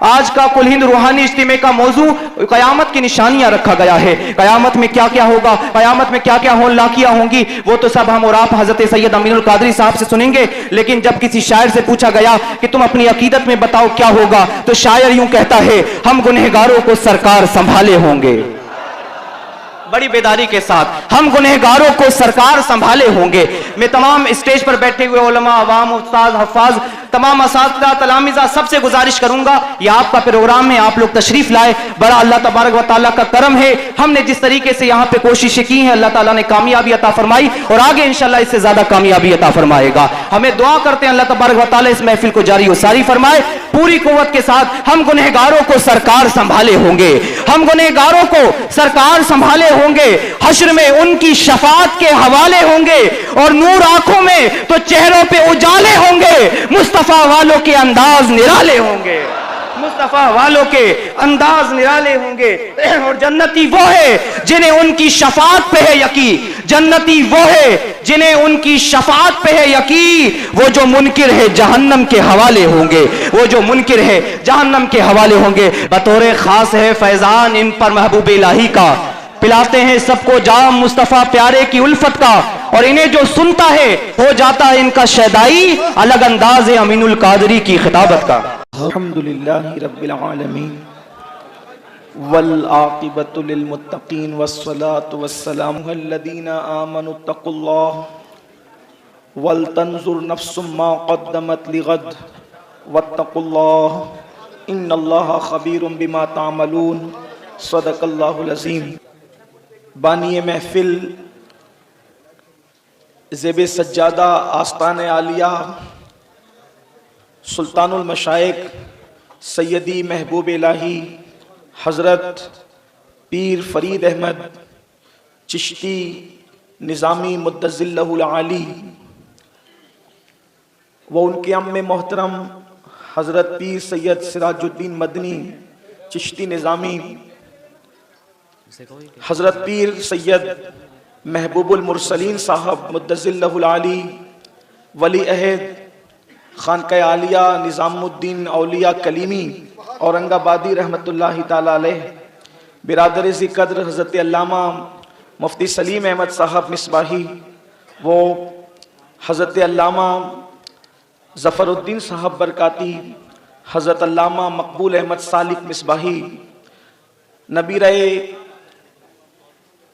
आज का कुल हिंद रूहानी इज्तिमा का मौजू क़यामत की निशानियां रखा गया है। क़यामत में क्या क्या होगा, क़यामत में क्या क्या होनलाकियां होंगी, वो तो सब हम और आप हजरत सैयद अमीनुल कादरी साहब से सुनेंगे। लेकिन जब किसी शायर से पूछा गया कि तुम अपनी अकीदत में बताओ क्या होगा, तो शायर यूं कहता है, हम गुनहगारों को सरकार संभाले होंगे। बड़ी बेदारी के साथ, हम गुनहगारों को सरकार संभाले होंगे। मैं तमाम स्टेज पर बैठे हुए उलमा, अवाम, उस्ताद, हफ्फाज, तमाम असातिज़ा, तलामीज़ा सबसे गुजारिश करूंगा, यह आपका प्रोग्राम है, आप लोग तशरीफ लाए। बड़ा अल्लाह तबारक व तआला का करम है, हमने जिस तरीके से यहाँ पे कोशिशें की हैं, अल्लाह ताला ने कामयाबी अता फरमाई और आगे इंशाल्लाह इससे ज्यादा कामयाबी अता फरमाएगा। हमें दुआ करते हैं अल्लाह तबारक व तआला इस महफिल को जारी व सारी फरमाए पूरी कुव्वत के साथ। हम गुनहगारों को सरकार संभाले होंगे, हम गुनहगारों को सरकार संभाले होंगे, हश्र में उनकी शफाअत के हवाले होंगे और नूर आंखों में तो चेहरों पे उजाले होंगे। मुस्तफा वालों के अंदाज निराले होंगे, मुस्तफा वालों के अंदाज निराले होंगे। और जन्नती वो है जिन्हें उनकी शफाअत पे है यकीन, जन्नती वो है जिन्हें उनकी शफाअत पे है यकीन। वो जो मुनकिर है जहन्नम के हवाले होंगे, वो जो मुनकिर है जहन्नम के हवाले होंगे। बतौर खास है फैजान इन पर महबूब इलाही का, पिलाते हैं सबको जाम मुस्तफा प्यारे की उल्फत का, और इन्हें जो सुनता है हो जाता है इनका शैदाई। अलग अंदाज है अमीनुल कादरी की खिताबत का। अल्हम्दुलिल्लाहि रब्बिल आलमीन वल आक़िबतु लिल मुत्तक़ीन वस्सलातु वस्सलामु अलल्लज़ीना आमनु तक़ुल्लाह वल तंजुर नफ्सुम मा क़द्दमत लिग़द वत्तक़ुल्लाह इन्नल्लाहा ख़बीरुम बिमा तामलून। सदक़ल्लाहुल अज़ीम। बानिए महफिल, ज़ेब सज्जादा आस्तान आलिया, सुल्तानुल मशाइख सैयदी महबूब इलाही हज़रत पीर फरीद अहमद चिश्ती निज़ामी मुद्दज़िल्लहुल आली व उनके अम्मे मोहतरम हज़रत पीर सैयद सिराजुद्दीन मदनी चिश्ती निज़ामी, हज़रत पीर सैयद महबूबुल मुरसलीन साहब मुद्दज़िल्लहुल आली वली अहद खानक़ाह आलिया निज़ामुद्दीन औलिया कलीमी औरंगाबादी रहमतुल्लाहि ताला अलैह, बिरादर ज़िक़द्र हज़रत अल्लामा मुफ्ती सलीम अहमद साहब मिसबाही, वो हज़रत अल्लामा ज़फ़रुद्दीन साहब बरकाती, हज़रत अल्लामा मकबूल अहमद सालिक मिसबाही, नबी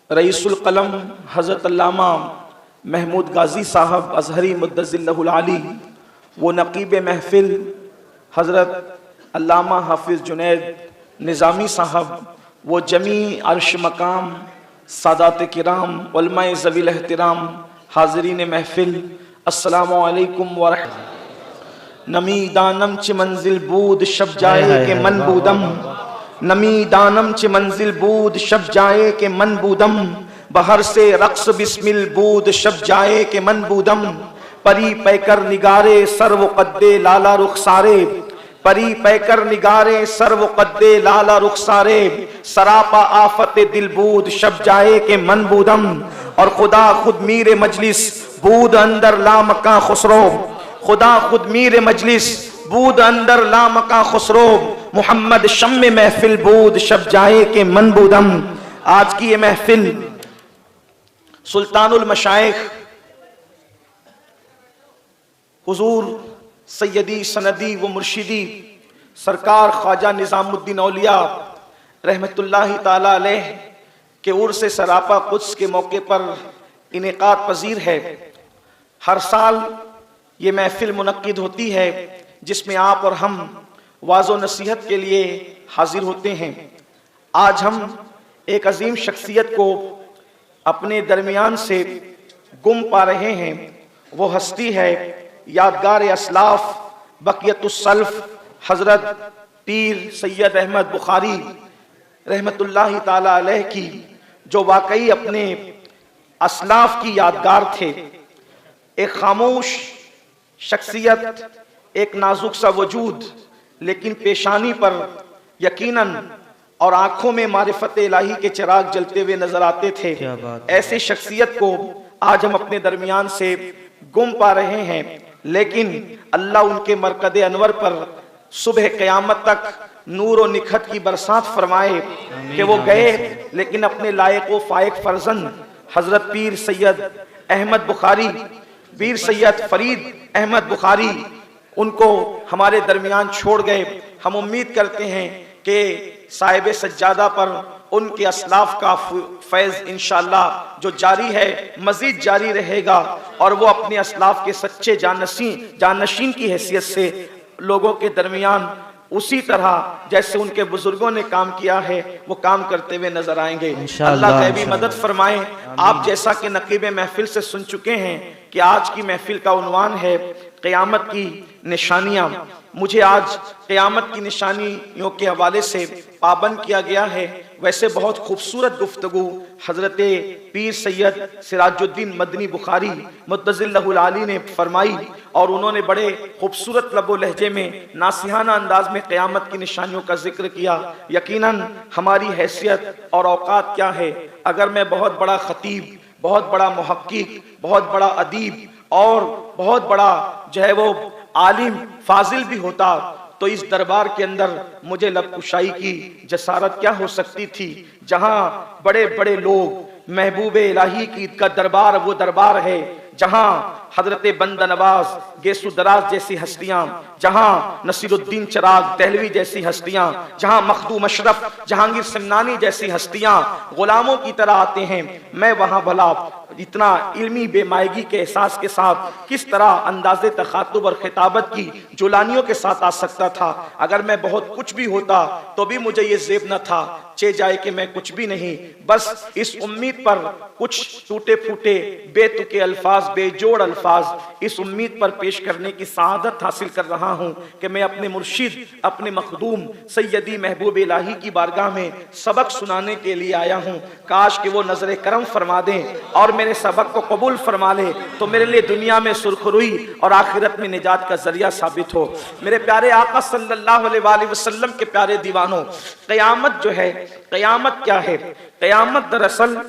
रईसुल कलम हज़रत अल्लामा महमूद गाज़ी साहब अज़हरी मुद्दज़िल्लहुल आली, वो नक़ीब महफिल हज़रत अल्लामा हाफिज़ जुनैद निज़ामी साहब, वो जमी अर्श मकाम सादात किराम उलमाए ज़वील एहतिराम हाज़रीन महफिल, अस्सलामु अलैकुम व रहमतुल्लाह। नमी दानम च मंजिल बूद शब जाए के मन बूदम, नमी दानम च मंजिल बूद शब जाए के मन बूदम, बहर से रक्स बिस्मिल बूद शब जाए के मन बूदम, परी पैकर निगारे सर्व कद्दे लाला रुखसारे, परी पैकर निगारे सर्व कद्दे लाला रुखसारे, सरापा आफत दिलबूद शब जाए के मन बूदम, और खुदा खुद मीर मजलिस बूद अंदर लामका खुसरो, खुदा खुद मीर मजलिस बूद अंदर लामका खुसरो, मोहम्मद शम्मे महफिल बूद शब जाए के मन बूदम। आज की ये महफिल सुल्तानुल मशाइख हुजूर सैयदी सनदी व मुर्शिदी सरकार ख्वाजा निज़ामुद्दीन औलिया रहमतुल्लाहि ताला अलैह के उर्स सरापा कुद्स के मौके पर इनेकाद पजीर है। हर साल ये महफिल मुनक्किद होती है जिसमें आप और हम वाज़ो नसीहत के लिए हाजिर होते हैं। आज हम एक अजीम शख्सियत को अपने दरमियान से गुम पा रहे हैं। वो हस्ती है यादगार असलाफ बक़ियतुस्सल्फ़ हज़रत पीर सैयद अहमद बुखारी रहमतुल्लाहि ताला अलैह की, जो वाकई अपने असलाफ की यादगार थे। एक खामोश शख्सियत, एक नाजुक सा वजूद, लेकिन पेशानी पर यकीनन और आंखों में मारिफत इलाही के चिराग जलते हुए नजर आते थे। ऐसे शख्सियत को आज हम अपने दरमियान से गुम पा रहे हैं, लेकिन अल्लाह उनके मरकद अनवर पर सुबह क़यामत तक नूर और निखत की बरसात फरमाए कि वो गए लेकिन अपने लायक व फायक फर्जंद हजरत पीर सैयद अहमद बुखारी, पीर सैयद फरीद अहमद बुखारी उनको हमारे दरमियान छोड़ गए। हम उम्मीद करते हैं कि साहिब सज्जादा पर उनके असलाफ का फैज़ इंशाअल्लाह जो जारी है मजीद जारी रहेगा और वो अपने असलाफ के सच्चे जानशीन की हैसियत से लोगों के दरमियान उसी तरह जैसे उनके बुजुर्गों ने काम किया है वो काम करते हुए नजर आएंगे। अल्लाह गैबी मदद फरमाए। आप जैसा कि नकीब महफिल से सुन चुके हैं कि आज की महफिल का उन्वान है क़यामत की निशानियां। मुझे आज क़यामत की निशानियों के हवाले से पाबंद किया गया है। वैसे बहुत खूबसूरत गुफ्तगू हजरत पीर सैयद सिराजुद्दीन मदनी बुखारी मुत्तज़िल्लहुल आली ने फरमाई और उन्होंने बड़े खूबसूरत लबो लहजे में नासिहाना अंदाज में क़यामत की निशानियों का जिक्र किया। यकीनन हमारी हैसियत और औकात क्या है। अगर मैं बहुत बड़ा खतीब, बहुत बड़ा मुहक्किक, बहुत बड़ा अदीब और बहुत बड़ा जो है वो आलिम फाजिल भी होता तो इस दरबार के अंदर मुझे लबकुशाई की जसारत क्या हो सकती थी। जहां बड़े बड़े लोग महबूब इलाही की का दरबार वो दरबार है जहां हजरत बंदा नवाज गेसु दराज जैसी हस्तियां, जहां नसीरुद्दीन चिराग दहलवी जैसी हस्तियां, जहां मखदूम अशरफ जहांगीर सिमनानी जैसी हस्तियां गुलामों की तरह आते हैं, मैं वहां भला इतना इल्मी बेमायगी के एहसास के साथ किस तरह अंदाज़े तखातुब और खिताबत की जुलानियों के साथ आ सकता था। अगर मैं बहुत कुछ भी होता तो भी मुझे ये ज़ेब न था चे जाए कि मैं कुछ भी नहीं, बस इस उम्मीद पर कुछ टूटे फूटे बेतुके अल्फाज, बेजोड़ अल्फाज इस उम्मीद पर पेश करने की सआदत हासिल कर रहा हूं कि मैं अपने मुर्शिद, अपने मखदूम सैयदी महबूब इलाही की बारगाह में सबक सुनाने के लिए आया हूं। काश कि वो नजर करम फरमा दें और मेरे सबक को कबूल फरमा ले तो मेरे लिए दुनिया में सुरखरुई और आखिरत में निजात का जरिया साबित हो। मेरे प्यारे आका सल्लल्लाहु अलैहि वसल्लम के प्यारे दीवानों, क़यामत जो है, क़यामत क्या है? क़यामत दरअसल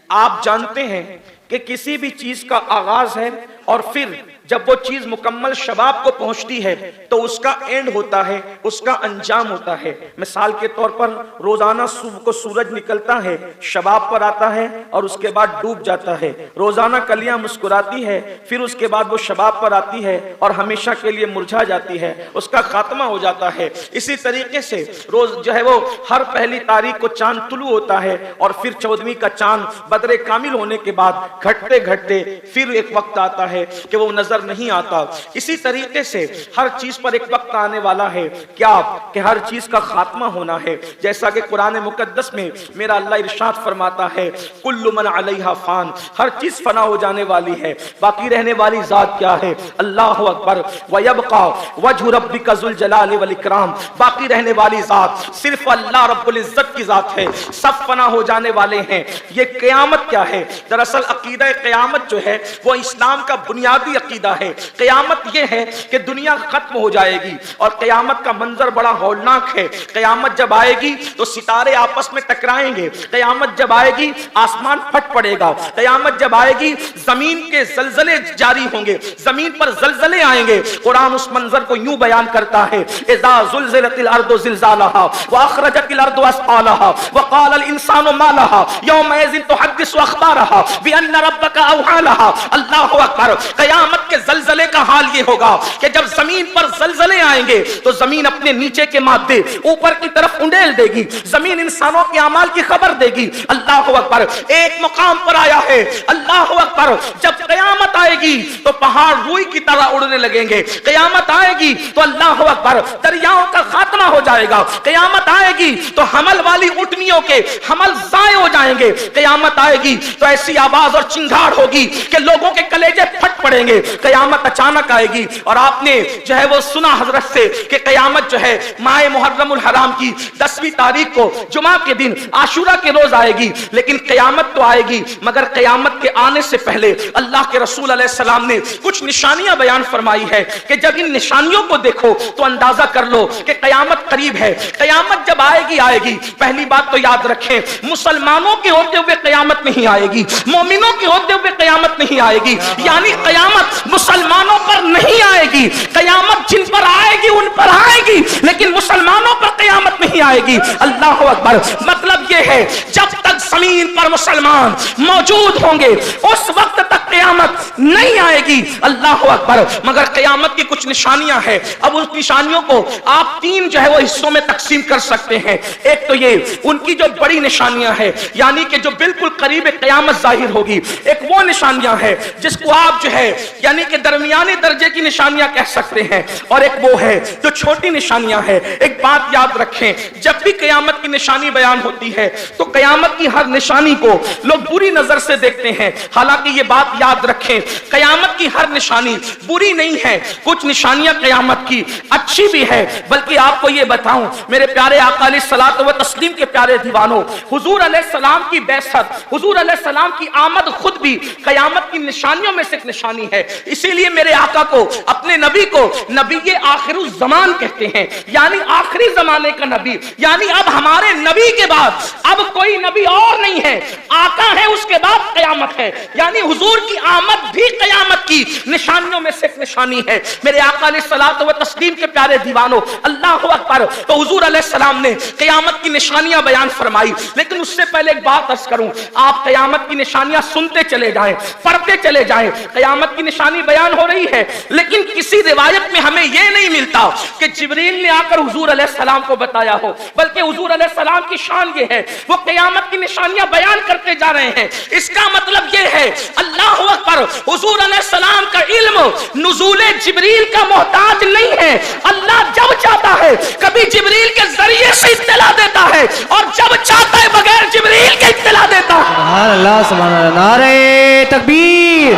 आप जानते हैं कि किसी भी चीज का आगाज है और फिर जब वो चीज मुकम्मल शबाब को पहुंचती है तो उसका एंड होता है, उसका अंजाम होता है। मिसाल के तौर पर रोजाना सुबह को सूरज निकलता है, शबाब पर आता है और उसके बाद डूब जाता है। रोजाना कलियां मुस्कुराती है, फिर उसके बाद वो शबाब पर आती है और हमेशा के लिए मुरझा जाती है, उसका खात्मा हो जाता है। इसी तरीके से रोज जो है वो हर पहली तारीख को चांद तुलू होता है और फिर 14वीं का चांद बदरे कामिल होने के बाद घटते घटते फिर एक वक्त आता है कि वो नजर नहीं आता। इसी तरीके से हर चीज पर एक वक्त आने वाला है क्या कि हर चीज का खात्मा होना है। जैसा कि कुरान मुकद्दस में मेरा अल्लाह इरशाद फरमाता है, कुल्लु मन अलैहा फान, हर चीज फना हो जाने वाली है, बाकी रहने वाली जात क्या है? अल्लाहु अकबर। व यबका वजहु रब्बिका जुल जलाल वल इकराम, बाकी रहने वाली जात सिर्फ अल्लाह रब्बुल इज्जत की जात है, सब फना हो जाने वाले हैं। ये क़यामत क्या है? दरअसल अकीदा क़यामत जो है वो इस्लाम का बुनियादी अकीदा है। क़यामत ये है कि दुनिया खत्म हो जाएगी और क़यामत का मंजर बड़ा हौलनाक है। क़यामत जब आएगी तो सितारे आपस में टकराएंगे, क़यामत जब आएगी आसमान फट पड़ेगा, क़यामत जब आएगी जमीन के ज़लज़ले जारी होंगे, जमीन पर ज़लज़ले आएंगे। कुरान उस मंजर को यूं बयान करता है, इज़ा ज़ुलज़िलतिल अर्दु ज़िलज़ालहा व अख़रजतिल अर्दु अस्क़ालहा व क़ालल इंसानु मा लहा यौमइज़िन तुहद्दिसु अख़बारहा बिअन्ना रब्बका अवहा लहा। अल्लाहु अकबर। क़यामत के ज़लज़ले का हाल ये होगा कि जब जमीन पर ज़लज़ले आएंगे तो जमीन अपने नीचे के मादे ऊपर की तरफ उंडेल देगी, जमीन इंसानों के अमाल की खबर देगी। अल्लाहु अकबर। एक मुकाम पर आया है, अल्लाहु अकबर, जब क़यामत आएगी तो पहाड़ रूई की तरह उड़ने लगेंगे, क़यामत आएगी तो अल्लाहु अकबर दरियाओं का खात्मा हो जाएगा, क़यामत आएगी तो हमल वाली उठनियों के हमल ज़ाय हो जाएंगे, क़यामत आएगी तो ऐसी आवाज और चिंगाड़ होगी कि लोगों के कलेजे फट पड़ेंगे। क़यामत अचानक आएगी और आपने जो है वो सुना हजरत से कि क़यामत जो है माह मुहर्रमुल हराम की 10वीं तारीख को जुमा के दिन आशूरा के रोज आएगी। लेकिन क़यामत तो आएगी मगर क़यामत के आने से पहले अल्लाह के रसूल अलैहि सलाम ने कुछ निशानियां बयान फरमाई है कि जब इन निशानियों को देखो तो अंदाजा कर लो कि क़यामत करीब है। क़यामत जब आएगी आएगी, पहली बात तो याद रखें, मुसलमानों के होते हुए क़यामत नहीं आएगी, मोमिनों के होते हुए क़यामत नहीं आएगी। यानी क़यामत मुसलमानों पर नहीं आएगी, क़यामत जिन पर आएगी उन पर आएगी, लेकिन मुसलमानों पर क़यामत क़यामत में ही आएगी। अल्लाह अकबर। मतलब ये है जब तक जमीन पर मुसलमान मौजूद होंगे उस वक्त तक क़यामत नहीं आएगी। अल्लाह अकबर। मगर क़यामत की कुछ निशानियां हैं। अब उस निशानियों को आप तीन जो है वो हिस्सों में तकसीम कर सकते हैं। एक तो ये उनकी जो बड़ी निशानियां हैं, यानी कि जो बिल्कुल करीब क़यामत जाहिर होगी, एक वो निशानियां हैं जिसको आप जो है यानी कि दरमियाने दर्जे की निशानियां कह सकते हैं, और एक वो है जो छोटी निशानियां हैं। एक बात याद रखें, जब भी क़यामत की निशानी बयान होती है तो क़यामत की हर निशानी को लोग बुरी नजर से देखते हैं। हालांकि ये बात याद रखें, क़यामत की हर निशानी बुरी नहीं है। कुछ निशानियां क़यामत की अच्छी भी है। बल्कि आपको ये बताऊं मेरे प्यारे आका अलैहिस्सलातु व तस्लीम के प्यारे दीवानों, हुजूर अलैहिस्सलाम की बैसत, हुजूर अलैहिस्सलाम की आमद खुद भी क़यामत की निशानियों में से एक निशानी है। इसीलिए मेरे आका को, अपने नबी को नबी आखिरुल ज़मान कहते हैं, यानी आखिरी जमाने का नबी। यानी अब हमारे नबी के बाद अब कोई नबी और नहीं है, आका है, उसके बाद क़यामत है। यानी हुजूर की आमद भी क़यामत की निशानियों में से एक निशानी है। मेरे आका अलैहिस्सलातु व तस्लीम के प्यारे दीवानों, अल्लाहु अकबर। तो हुजूर अलैहिस्सलाम ने क़यामत की निशानियां बयान फरमाई, लेकिन उससे पहले एक बात अर्ज करूं, आप क़यामत की निशानियां सुनते चले जाएं, पढ़ते चले जाएं। क़यामत की निशानी बयान हो रही है, लेकिन किसी रिवायत में हमें यह नहीं मिलता कि जिब्रील ने आकर हुजूर अलैहिस्सलाम को बताया हो, बल्कि हुजूर अलैहिस्सलाम की शान ये है वो क़यामत की निशानियां बयान करते जा रहे हैं। इसका मतलब यह है, अल्लाहु अकबर, हुजूर अलैहिस्सलाम का इल्म नुज़ूले जिब्रील का मोहताज नहीं है। अल्लाह जब चाहता है कभी जिब्रील के जरिए से इत्तला देता है, और जब चाहता है बगैर जिब्रील के इत्तला देता है। सुभान अल्लाह, सुभान अल्लाह। नारे तकबीर,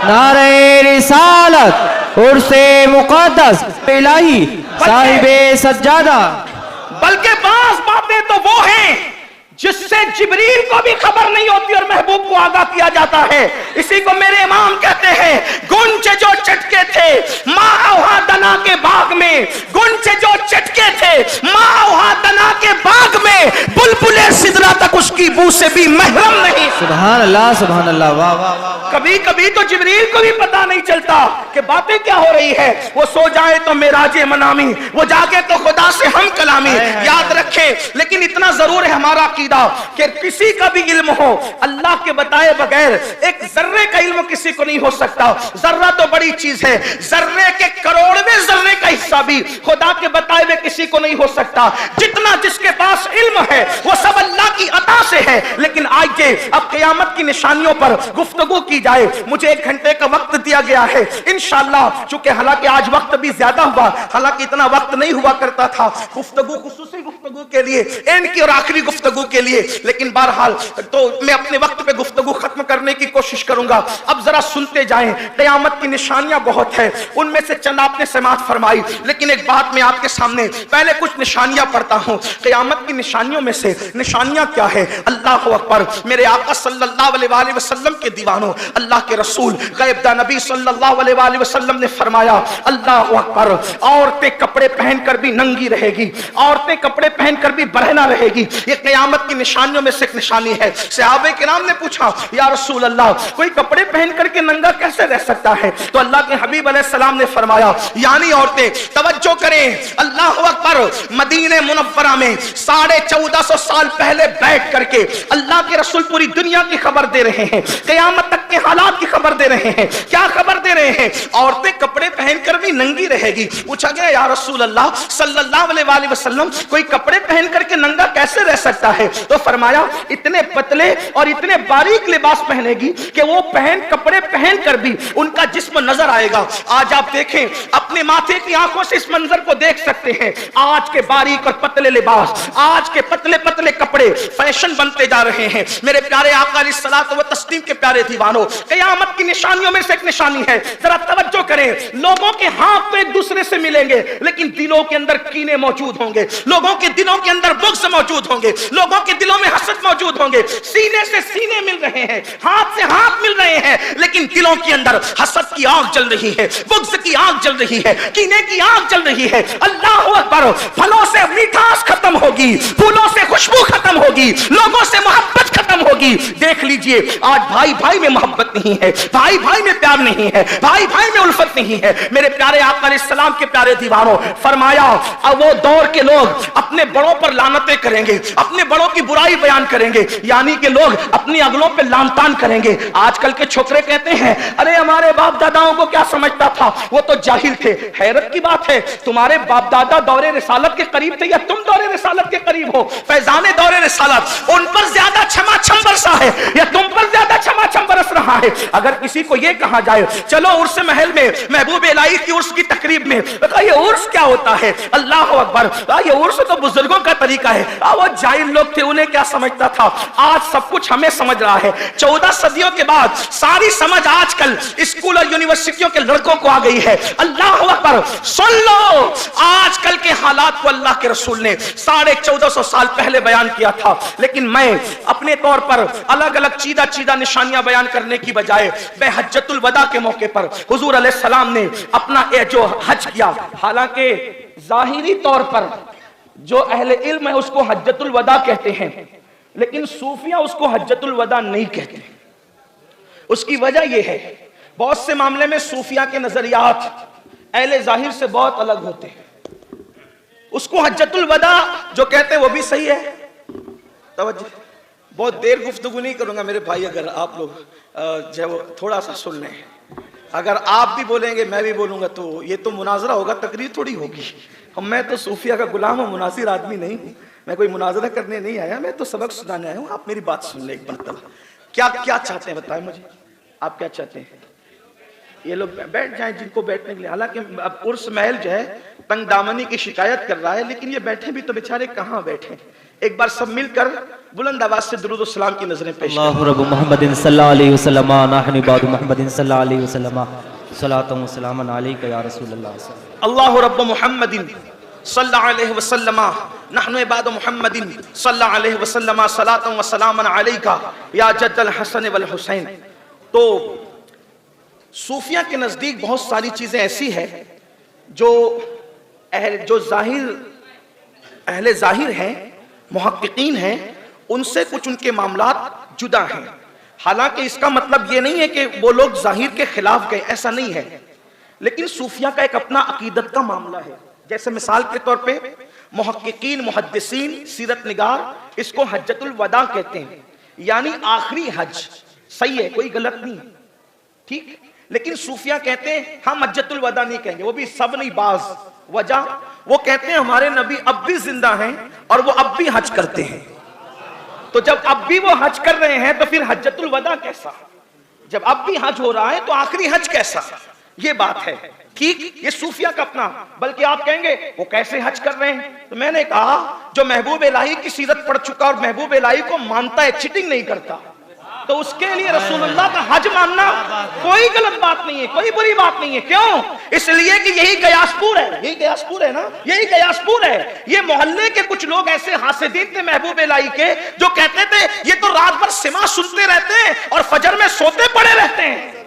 नारे रिसालत, उर्से मुक़द्दस इलाही साहिबे सज्जादा। बल्कि बास बातें तो वो हैं जिससे जिब्रील को भी खबर नहीं होती और महबूब को आगाह किया जाता है। इसी को मेरे इमाम कहते हैं, गुंचे जो चटके थे माओहादना के बाग में, गुंचे जो चटके थे माओहादना के बाग में, बुलबुले सिदरा तक उसकी बू से भी महरम नहीं। सुभान अल्लाह, सुभान अल्लाह। वाह वाह वाह। कभी कभी तो जिब्रील को भी पता नहीं चलता कि बातें क्या हो रही है। वो सो जाए तो मेराजे मनामी, वो जागे तो खुदा से हम कलामी। याद रखें, लेकिन इतना जरूर है हमारा अकीदा कि किसी का भी इल्म हो, अल्लाह के बताए बगैर एक जर्रे का इल्म किसी को नहीं हो सकता। जर्रा तो बड़ी चीज है, जर्रे के करोड़वें जर्रे का हिस्सा भी खुदा के बताए हुए किसी को नहीं हो सकता। जितना जिसके पास इल्म है वो सब अल्लाह की अता से है। लेकिन आइए अब क़यामत की निशानियों पर गुफ्तगू की जाए। मुझे 1 घंटे का वक्त दिया गया है इंशाअल्लाह, चूंकि हालांकि आज वक्त भी ज्यादा हुआ, हालांकि इतना वक्त नहीं हुआ करता था गुफ्तगू, खुसूसी गुफ्तगू के लिए, एंड की और आखिरी गुफ्तगू के लिए। लेकिन बहरहाल तो मैं अपने वक्त पे गुफ्तगू खत्म करने की कोशिश करूंगा। अब जरा सुनते जाएं, क़यामत की निशानियां बहुत है, उनमें से चंद आपने समाअत फरमाई, लेकिन एक बात मैं आपके सामने पहले कुछ निशानियां पढ़ता हूं। क़यामत की निशानियों में से निशानियां क्या है? अल्लाह अकबर। मेरे आका सल्लल्लाहु अलैहि वसल्लम के दीवानों, अल्लाह के रसूल ग़ैबदा नबी सल्लल्लाहु अलैहि वसल्लम ने फरमाया, अल्लाह अकबर, औरतें कपड़े पहनकर भी नंगी रहेगी, औरतें कपड़े पहनकर भी बरहना रहेगी। ये क़यामत की निशानियों में से एक निशानी है। सहाबे किराम ने पूछा, या रसूल अल्लाह, कोई कपड़े पहन करके नंगा कैसे रह सकता है? तो अल्लाह के हबीब अलैहिस्सलाम ने फरमाया, यानी औरतें, तवज्जो करें, अल्लाह अकबर, मदीने मुनव्वरा में 1450 साल पहले बैठ करके अल्लाह के रसूल पूरी दुनिया की खबर दे रहे हैं, क़यामत तक के हालात की खबर दे रहे हैं। क्या खबर दे रहे हैं? औरतें कपड़े पहनकर भी नंगी रहेगी। पूछा गया, या रसूल अल्लाह सल्लल्लाहु अलैहि वसल्लम, कोई कपड़े पहन करके नंगा कैसे रह सकता है? तो फरमाया, इतने पतले और इतने बारीक लिबास पहनेगी कि वो कपड़े पहनकर भी उनका जिस्म नजर आएगा। आज आप देखें, अपने माथे की आंखों से इस मंजर को देख सकते हैं। आज के बारीक और पतले लिबास, आज के पतले पतले कपड़े फैशन बनते जा रहे हैं। मेरे प्यारे आका अलैहिस्सलातु व तस्लीम के प्यारे दीवानों, क़यामत की निशानियों में से एक निशानी है, जरा तवज्जो करें, लोगों के हाथ तो एक दूसरे से मिलेंगे, लेकिन दिलों के अंदर कीने मौजूद होंगे, लोगों के दिलों के अंदर बुग़्ज़ मौजूद होंगे, लोगों के दिलों में हसद मौजूद होंगे। सीने से सीने मिल रहे हैं, हाथ से हाथ मिल रहे हैं, लेकिन दिलों के अंदर हसद की आग जल रही है, बुग़्ज़ की आग जल रही है, कीने की आग जल रही है। अल्लाहु अकबर। फलों से मिठास खत्म होगी, फूलों से खुशबू खत्म होगी, लोगों से मोहब्बत खत्म खत्म होगी। देख लीजिए आज भाई भाई में मोहब्बत नहीं है, भाई भाई में प्यार नहीं है, भाई भाई में उल्फत नहीं है। मेरे प्यारे आका अलैहिस्सलाम के प्यारे दीवारों, फरमाया अब वो दौर के लोग अपने बड़ों पर लानतें करेंगे, अपने बड़ों की बुराई बयान करेंगे, यानी कि लोग अपनी अगलों पे लानतान करेंगे। आजकल के छोकरे कहते हैं अरे हमारे बाप दादाओं को क्या समझता था, वो तो जाहिल थे। हैरत की बात है, तुम्हारे बाप दादा दौरे रिसालत के करीब थे या तुम दौरे रिसालत के करीब हो? फैजाने दौरे रिसालत उन पर ज्यादा क्षमाछम बरसा है या तुम पर ज्यादा क्षमाछम बरस रहा है? अगर किसी को यह कहा जाए चलो उर्स महल में महबूब इलाही की उर्स की तकरीब में, ये उर्स क्या होता है? अल्लाह अकबर, ये उर्स तो बुजुर्गों का तरीका है। वो जाहिल लोग थे, उन्हें क्या समझता था? आज सब कुछ हमें समझ रहा है। 14 सदियों के बाद सारी समझ आजकल स्कूल और यूनिवर्सिटियों के लड़कों को आ गई है। अल्लाह अकबर, सुन लो, आजकल के हालात को अल्लाह के रसूल ने 1450 साल पहले बयान किया था, लेकिन मैं अपने तौर पर अलग अलग चीदा चीदा निशानियां बयान करने की बजाय मैं हज्जतुल वदा के मौके पर हुजूर अलैहिस्सलाम ने अपना जो हज किया, हालांकि जाहिरी तौर पर जो अहले इल्म है उसको हज्जतुल वदा कहते हैं, लेकिन सूफिया उसको हज्जतुल वदा नहीं कहते। उसकी वजह यह है, बहुत से मामले में सूफिया के नजरियात अहले जाहिर से बहुत अलग होते हैं। उसको हज्जतुल वदा जो कहते हैं वो भी सही है। तवज्जो, बहुत देर गुफ्तगू नहीं करूंगा मेरे भाई, अगर आप लोग जो थोड़ा सा सुन लें। अगर आप भी बोलेंगे मैं भी बोलूंगा तो ये तो मुनाजरा होगा, तकरीर थोड़ी होगी। मैं तो सूफिया का गुलाम और मुनासिर आदमी नहीं हूँ, मैं कोई मुनाजरा करने नहीं आया, मैं तो सबक सुनाने आया हूँ। आप मेरी बात सुन ले एक मरतबा। क्या क्या चाहते हैं बताएं मुझे, आप क्या चाहते हैं? ये लोग बैठ जाएं जिनको बैठने के लिए। हालांकि अब उर्स महल जो है तंग दामनी की शिकायत कर रहा है, लेकिन ये बैठे भी तो बेचारे कहाँ बैठे। एक बार सब मिलकर बुलंद आवाज से दुरूद और सलाम की नजरें पेश करें। अल्लाहु रब्बु मुहम्मदिन सल्लल्लाहु अलैहि वसल्लम नहनु इबादु मुहम्मदिन सल्लल्लाहु अलैहि वसल्लम सलातु व सलामन अलैका या रसूलल्लाह। अल्लाहु रब्बु मुहम्मदिन सल्लल्लाहु अलैहि वसल्लम नहनु इबादु मुहम्मदिन सल्लल्लाहु अलैहि वसल्लम सलातु व सलामन अलैका या जद्दल हसन वल हुसैन। तो सूफिया के नजदीक बहुत सारी चीजें ऐसी है जो अहले जाहिर हैं, मुहक्किकीन हैं, उनसे कुछ उनके मामलात जुदा हैं। हालांकि इसका मतलब ये नहीं है कि वो लोग जाहिर के खिलाफ गए, ऐसा नहीं है, लेकिन सूफिया का एक अपना अकीदत का मामला है। जैसे मिसाल के तौर पे मुहक्किकीन, मुहद्दिसीन, सीरत निगार इसको हज्जतुल वदा कहते हैं, यानी आखिरी हज। सही है, कोई गलत नहीं, ठीक। लेकिन सूफिया कहते हैं हम हज्जतुल वदा नहीं कहेंगे, वो भी सब नहीं, बाज। वजह वो कहते हैं हमारे नबी अब भी जिंदा हैं और वो अब भी हज करते हैं। तो जब अब भी वो हज कर रहे हैं तो फिर हज्जतुल वदा कैसा? जब अब भी हज हो रहा है तो आखिरी हज कैसा? ये बात है, ठीक। ये सूफिया का अपना। बल्कि आप कहेंगे वो कैसे हज कर रहे हैं? तो मैंने कहा जो महबूब इलाही की सीरत पढ़ चुका और महबूब इलाही को मानता है, चीटिंग नहीं करता, तो उसके लिए रसूलुल्लाह का हज मानना कोई गलत बात नहीं है, कोई बुरी बात नहीं है। क्यों? इसलिए कि यही गयासपुर है, यही गयासपुर है ना, यही गयासपुर है। ये मोहल्ले के कुछ लोग ऐसे हासिदीन थे महबूब इलाही के जो कहते थे ये तो रात भर सिमा सुनते रहते हैं और फजर में सोते पड़े रहते हैं।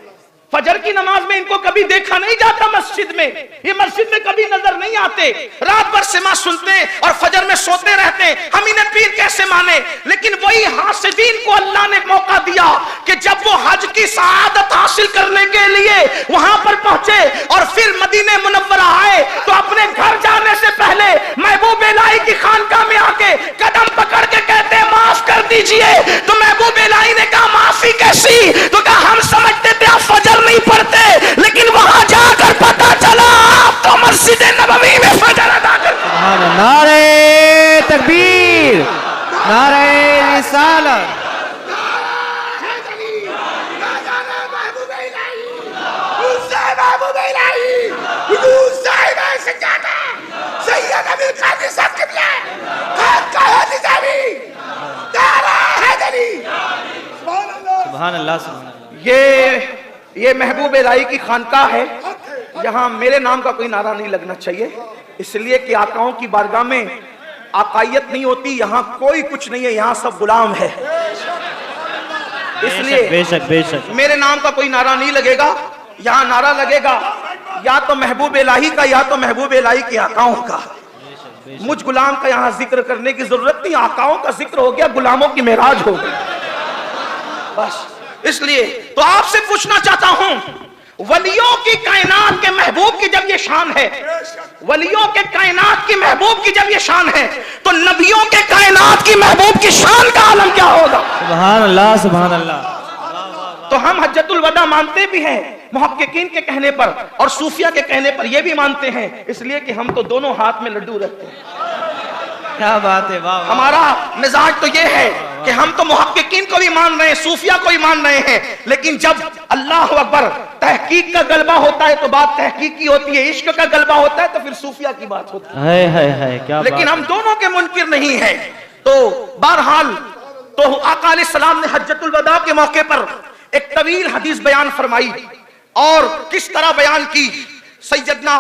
फजर की नमाज में इनको कभी देखा नहीं जाता मस्जिद में, ये मस्जिद में कभी नजर नहीं आते, रात भर सिमा सुनते हैं और फजर में सोते रहते हैं। हम इन्हें पीर कैसे माने? लेकिन वही हासिदीन को अल्लाह ने मौका दिया कि जब वो हज की सआदत हासिल करने के लिए वहां पर पहुंचे और फिर मदीने मुनव्वरा आए, तो अपने घर जाने से पहले महबूब इलाही की खानकाह में आके कदम पकड़ के कहते हैं माफ कर दीजिए। तो महबूब इलाही ने कहा माफी कैसी? तो कहा हम समझते थे आप फजर नहीं पढ़ते, लेकिन वहां जाकर पता चला आप तो मस्जिद नबवी में फजर अदा करते। नारे तकबीर, नारे रिसालत। सुभान अल्लाह, सुभान अल्लाह। ये महबूब इलाही की खानकाह है, यहाँ मेरे नाम का कोई नारा नहीं लगना चाहिए, इसलिए कि आकाओं की बारगाह में आकायत नहीं होती, यहाँ कोई कुछ नहीं है, यहाँ सब गुलाम है। इसलिए बेशक बेशक मेरे नाम का कोई नारा नहीं लगेगा, यहाँ नारा लगेगा या तो महबूब इलाही का या तो महबूब इलाही के आकाओं का। मुझ गुलाम का यहाँ जिक्र करने की जरूरत नहीं, आकाओं का जिक्र हो गया, गुलामों की मेराज हो गई। बस इसलिए तो आपसे पूछना चाहता हूं, वलियों की कायनात के महबूब की जब ये शान है, वलियों के कायनात की महबूब की जब ये शान है, तो नबियों के कायनात की महबूब की शान का आलम क्या होगा? सुभान अल्लाह, सुभान अल्लाह। तो हम हज्जतुल वदा मानते भी हैं मुहक्किकीन के कहने पर और सूफिया के कहने पर यह भी मानते हैं, इसलिए कि हम तो दोनों हाथ में लड्डू रखते हैं। क्या बात है, वाह। हमारा मिजाज तो यह है कि हम तो मुहक्किकीन को भी मान रहे हैं, सूफिया को भी मान रहे हैं, लेकिन जब अल्लाह अकबर तहकीक का गलबा होता है तो बात तहकीक की होती है, इश्क का गलबा होता है तो फिर सूफिया की बात होती है क्या लेकिन बात हम दोनों के मुनकिर नहीं है। तो बहरहाल तो आका अलैहिस्सलाम ने हज्जतुल वदा के मौके पर एक तवील हदीस बयान फरमाई और किस तरह बयान की। सैयदना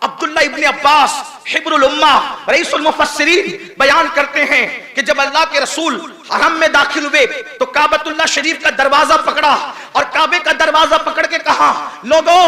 अब्दुल्ला इब्न अब्बास हिब्रुल उम्मा रईसुल मुफस्सिरीन बयान करते हैं कि जब अल्लाह के रसूल हरम में दाखिल हुए तो काबतुल्लाह शरीफ का दरवाजा पकड़ा और काबे का दरवाजा पकड़ के कहा, लोगों,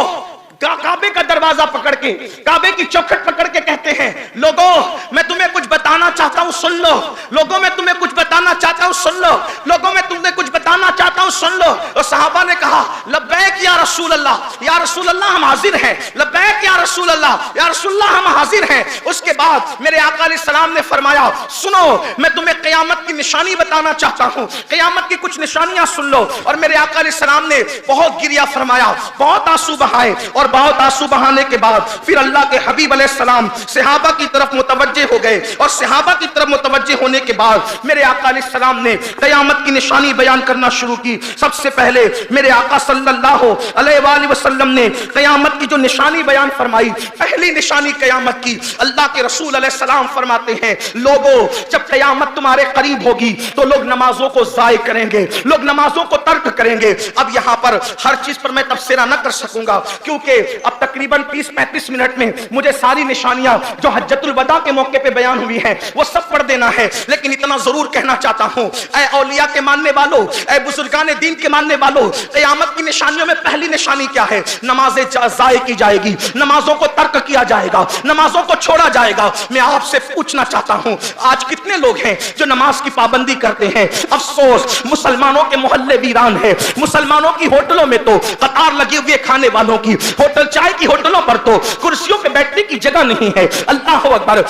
काबे का दरवाजा पकड़ के, काबे की चौखट पकड़ के कहते हैं, लोगों मैं तुम्हें कुछ बताना चाहता हूं, सुन लो। लोगों मैं तुम्हें कुछ बताना चाहता हूं, सुन लो। लोगों मैं तुम्हें कुछ बताना चाहता हूं, सुन लो। और सहाबा ने कहा, लब्बैक या रसूल अल्लाह, या रसूल अल्लाह हम हाजिर हैं। लब्बैक या रसूल अल्लाह, या रसूल अल्लाह हम हाजिर हैं। उसके बाद मेरे आका अलैहिस्सलाम ने फरमाया, सुनो मैं तुम्हें क़यामत की निशानी बताना चाहता हूं, क़यामत की कुछ निशानियां सुन लो। और मेरे आका अलैहिस्सलाम ने बहुत गिरिया फरमाया, बहुत आंसू बहाए और बहुत आंसू बहाने के बाद फिर अल्लाह के हबीब अलैहिस्सलाम सहाबा की तरफ मुतवज्जे हो गए और सहाबा की तरफ मुतवज्जे होने के बाद मेरे आका अलैहिस्सलाम ने क़यामत की निशानी बयान करना शुरू की। सबसे पहले मेरे आका सल्लल्लाहु अलैहि वसल्लम ने क़यामत की जो निशानी बयान फरमाई, पहली निशानी क़यामत की, अल्लाह के रसूल अलैहिस्सलाम फरमाते हैं, लोगों जब क़यामत तुम्हारे करीब होगी तो लोग नमाजों को ज़ाय करेंगे, लोग नमाजों को तर्क करेंगे। अब यहाँ पर हर चीज पर मैं तफसीरा न कर सकूंगा क्योंकि अब तकरीबन 30-35 मिनट में मुझे सारी निशानियां जो हज्जतुल वदा के मौके पे बयान हुई हैं वो सब पढ़ देना है। लेकिन इतना जरूर कहना चाहता हूं, ऐ औलिया के मानने वालों, ऐ बुजुर्गान दीन के मानने वालों, क़यामत की निशानियों में पहली निशानी क्या है? नमाजें ज़ाय की जाएगी, नमाजों को तर्क किया जाएगा, नमाजों को छोड़ा जाएगा। मैं आपसे पूछना चाहता हूं, आज कितने लोग हैं जो नमाज की पाबंदी करते हैं? अफसोस, मुसलमानों के मोहल्ले वीरान है। मुसलमानों की होटलों में तो कतार लगी हुई है खाने वालों की, होटल चाय की होटलों पर तो कुर्सियों पे बैठने की जगह नहीं है। अल्लाह अकबर,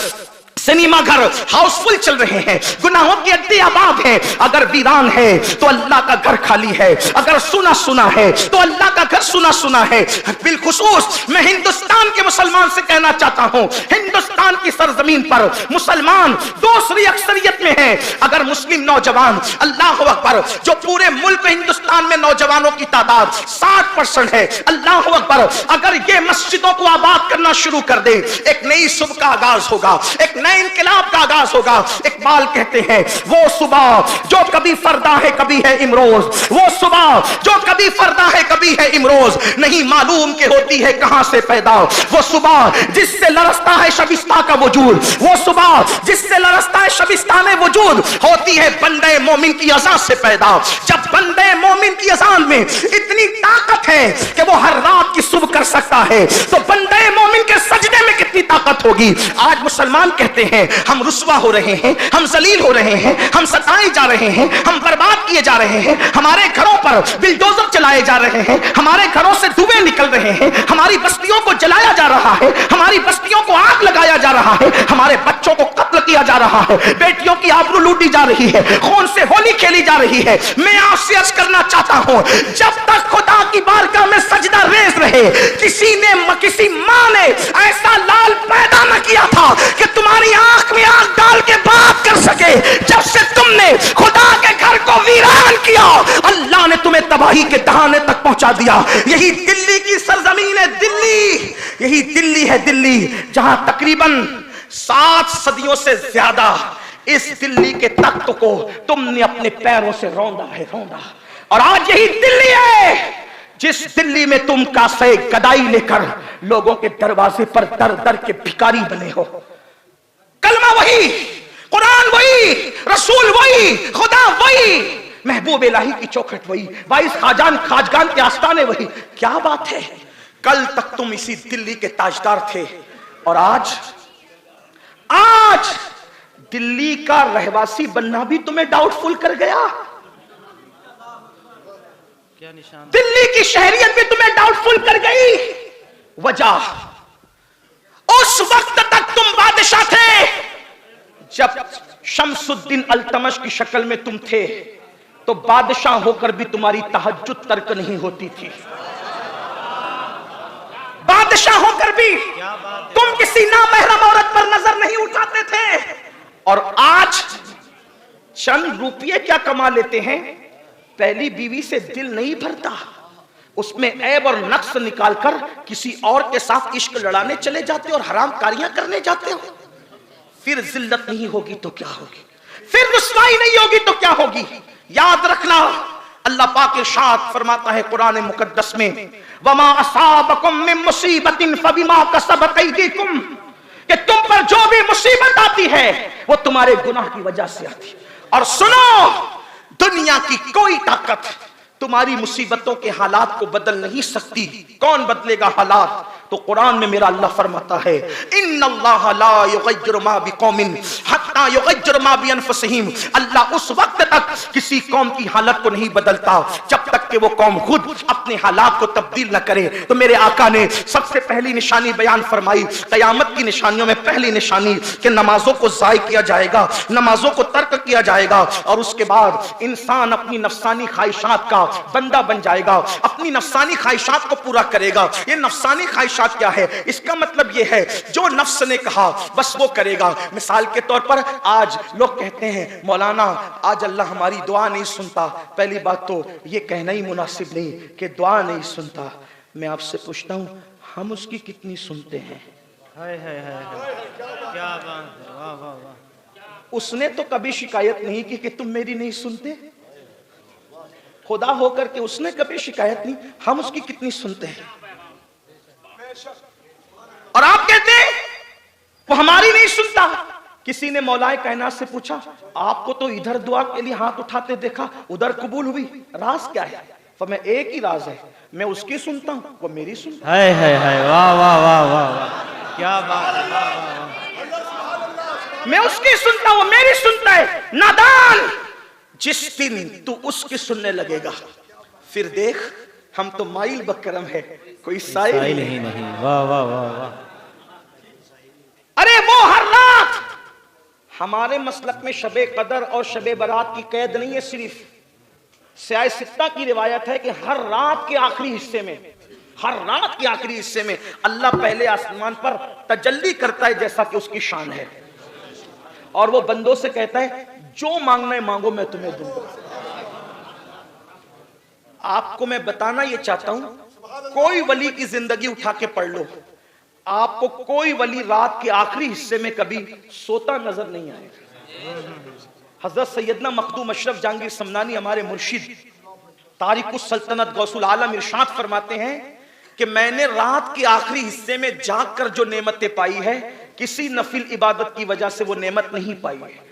सिनेमा घर हाउसफुल चल रहे हैं, गुनाहों की अड्डे आबाद हैं। अगर वीरान है तो अल्लाह का घर खाली है, अगर सुना सुना है तो अल्लाह का घर सुना सुना है। बिलखुसूस मैं हिंदुस्तान के मुसलमान से कहना चाहता हूं, हिंदुस्तान की सरजमीन पर मुसलमान दूसरी अक्सरियत में है। अगर मुस्लिम नौजवान, अल्लाह अकबर, जो पूरे मुल्क हिंदुस्तान में नौजवानों की तादाद 60% है, अल्लाह अकबर, अगर ये मस्जिदों को आबाद करना शुरू कर दे, एक नई सुबह का आगाज होगा, एक नए इनकलाब का आगाज होगा। इकबाल कहते हैं, वो सुबह जो कभी फरदा है कभी है इमरोज, वो सुबह जो कभी फरदा है कभी है इमरोज, नहीं मालूम के होती है कहां से पैदा। वो सुबह जिससे लरसता है शबिस्ता का वजूद, वो सुबह जिससे लरसता है शबिस्तान वजूद, होती है बंदे मोमिन की अज़ान से पैदा। जब बंदे मोमिन की अज़ान में इतनी ताकत है कि वो हर रात की सुबह कर सकता है, तो बंदे मोमिन के सजदे में कितनी ताकत होगी। आज मुसलमान कहते हैं हम रुस्वा हो रहे हैं, हम जलील हो रहे हैं, हम सताए जा रहे हैं, हम बर्बाद किए जा रहे हैं, हमारे घरों पर बिल्डोजर चलाए जा रहे हैं, हमारे घरों से धुएं निकल रहे हैं, हमारी बस्तियों को जलाया जा रहा है, हमारी बस्तियों को आग लगाया जा रहा है, हमारे बच्चों को कत्ल किया जा रहा है, बेटियों की आबरू लूटी जा रही है, खून से होली खेली जा रही है। मैं आपसे अर्ज करना चाहता हूं, जब तक खुदा की बारगाह में सजदा रेज़ रहे, किसी मां ने ऐसा लाल पैदा न किया था कि तुम्हारी आंख में आंख डाल के बात कर सके। जब से तुमने खुदा के घर को वीरान किया, अल्लाह ने तुम्हें तबाही के दहाने तक पहुंचा दिया। यही दिल्ली की सरजमीन है, दिल्ली, यही दिल्ली है, दिल्ली जहां तकरीबन 7 सदियों से ज्यादा इस दिल्ली के तख्त को तुमने अपने पैरों से रौंदा है, रौंदा। और आज यही दिल्ली है जिस दिल्ली में तुम कासे गदाई लेकर लोगों के दरवाजे पर दर दर के भिखारी बने हो। कलमा वही, कुरान वही, रसूल वही, खुदा वही, महबूब इलाही की चौखट वही, बाईस खाजगान के आस्थाने वही। क्या बात है, कल तक तुम इसी दिल्ली के ताजदार थे और आज दिल्ली का रहवासी बनना भी तुम्हें डाउटफुल कर गया। क्या निशान? दिल्ली की शहरियत भी तुम्हें डाउटफुल कर गई। वजह, उस वक्त तक तुम बादशाह थे जब शमसुद्दीन अल्तमश की शक्ल में तुम थे, तो बादशाह होकर भी तुम्हारी तहज्जुद तर्क नहीं होती थी। बादशाह होकर भी तुम किसी नामहरम औरत पर नजर नहीं उठाते थे। और आज चंद रुपये क्या कमा लेते हैं, पहली बीवी से दिल नहीं भरता, उसमें ऐब और नक्स निकालकर किसी और के साथ इश्क लड़ाने चले जाते और हरामकारियां करने जाते हो। फिर जिल्लत नहीं होगी तो क्या होगी, फिर रुसवाई नहीं होगी तो क्या होगी। याद रखना, अल्लाह पाक इरशाद फरमाता है कुरान मुकद्दस में, वमा असाबकुम मिन मुसीबतिन फबिमा कसबत ऐदीकुम, कि तुम पर जो भी मुसीबत आती है वो तुम्हारे गुनाह की वजह से आती है। और सुनो, दुनिया की कोई ताकत तुम्हारी मुसीबतों के हालात को बदल नहीं सकती। कौन बदलेगा हालात? तो कुरान में मेरा अल्लाह फरमाता है, इन्नल्लाह ला युगय्यिरु मा बिकौमिन हत्ता युगय्यिरु मा बिअनफुसिहिम। अल्लाह उस वक्त तक किसी कौम की हालत को नहीं बदलता जब तक कि वो कौम खुद अपने हालात को तब्दील न करे। तो मेरे आका ने सबसे पहली निशानी बयान फरमाई, कयामत की निशानियों में पहली निशानी कि नमाजों को ज़ाय किया जाएगा, नमाजों को तर्क किया जाएगा, और उसके बाद इंसान अपनी नफसानी ख्वाहिशात का बंदा बन जाएगा, अपनी नफसानी ख्वाहिशात को पूरा करेगा। ये नफसानी ख्वाहिशात क्या है? इसका मतलब ये है जो नफ्स ने कहा बस वो करेगा। मिसाल के तौर पर आज लोग कहते हैं, मौलाना आज अल्लाह हमारी दुआ नहीं सुनता। पहली बात तो ये कहना ही मुनासिब नहीं कि दुआ नहीं सुनता। मैं आपसे पूछता हूं, हम उसकी कितनी सुनते हैं? क्या बात है, वाह वाह वाह। उसने तो कभी शिकायत नहीं की कि तुम मेरी नहीं सुनते, खुदा होकर के उसने कभी शिकायत नहीं। हम उसकी कितनी सुनते हैं? और आप कहते हैं वो हमारी नहीं सुनता। किसी ने मौलाए कायनात से पूछा, आपको तो इधर दुआ के लिए हाथ उठाते देखा, उधर कबूल हुई, राज क्या है? मैं एक ही राज है, मैं उसकी सुनता हूं, वो मेरी सुनता है। वाह वाह वाह वाह वाह, क्या बात है, वाह वाह वाह। मैं उसकी सुनता हूं, वो मेरी सुनता है। नादान, जिस दिन तू उसकी सुनने लगेगा फिर देख, हम तो माइल बकरम है, कोई साइल नहीं। वाह वाह वाह वाह। अरे वो हर रात, हमारे मसलक में शबे कदर और शबे बरात की कैद नहीं है, सिर्फ सियाह सित्ता की रिवायत है कि हर रात के आखिरी हिस्से में, हर रात के आखिरी हिस्से में अल्लाह पहले आसमान पर तजल्ली करता है जैसा कि उसकी शान है, और वो बंदों से कहता है जो मांगना है मांगो, मैं तुम्हें दूंगा। आपको मैं बताना ये चाहता हूं, कोई वली की जिंदगी उठा के पढ़ लो, आपको कोई वली रात के आखिरी हिस्से में कभी सोता नजर नहीं आएगा। हजरत सैयदना मखदूम अशरफ जहांगीर समनानी हमारे मुर्शिद तारिकुस सल्तनत गौसुल आलम इरशाद फरमाते हैं कि मैंने रात के आखिरी हिस्से में जाग कर जो नेमतें पाई है, किसी नफिल इबादत की वजह से वो नेमत नहीं पाई है।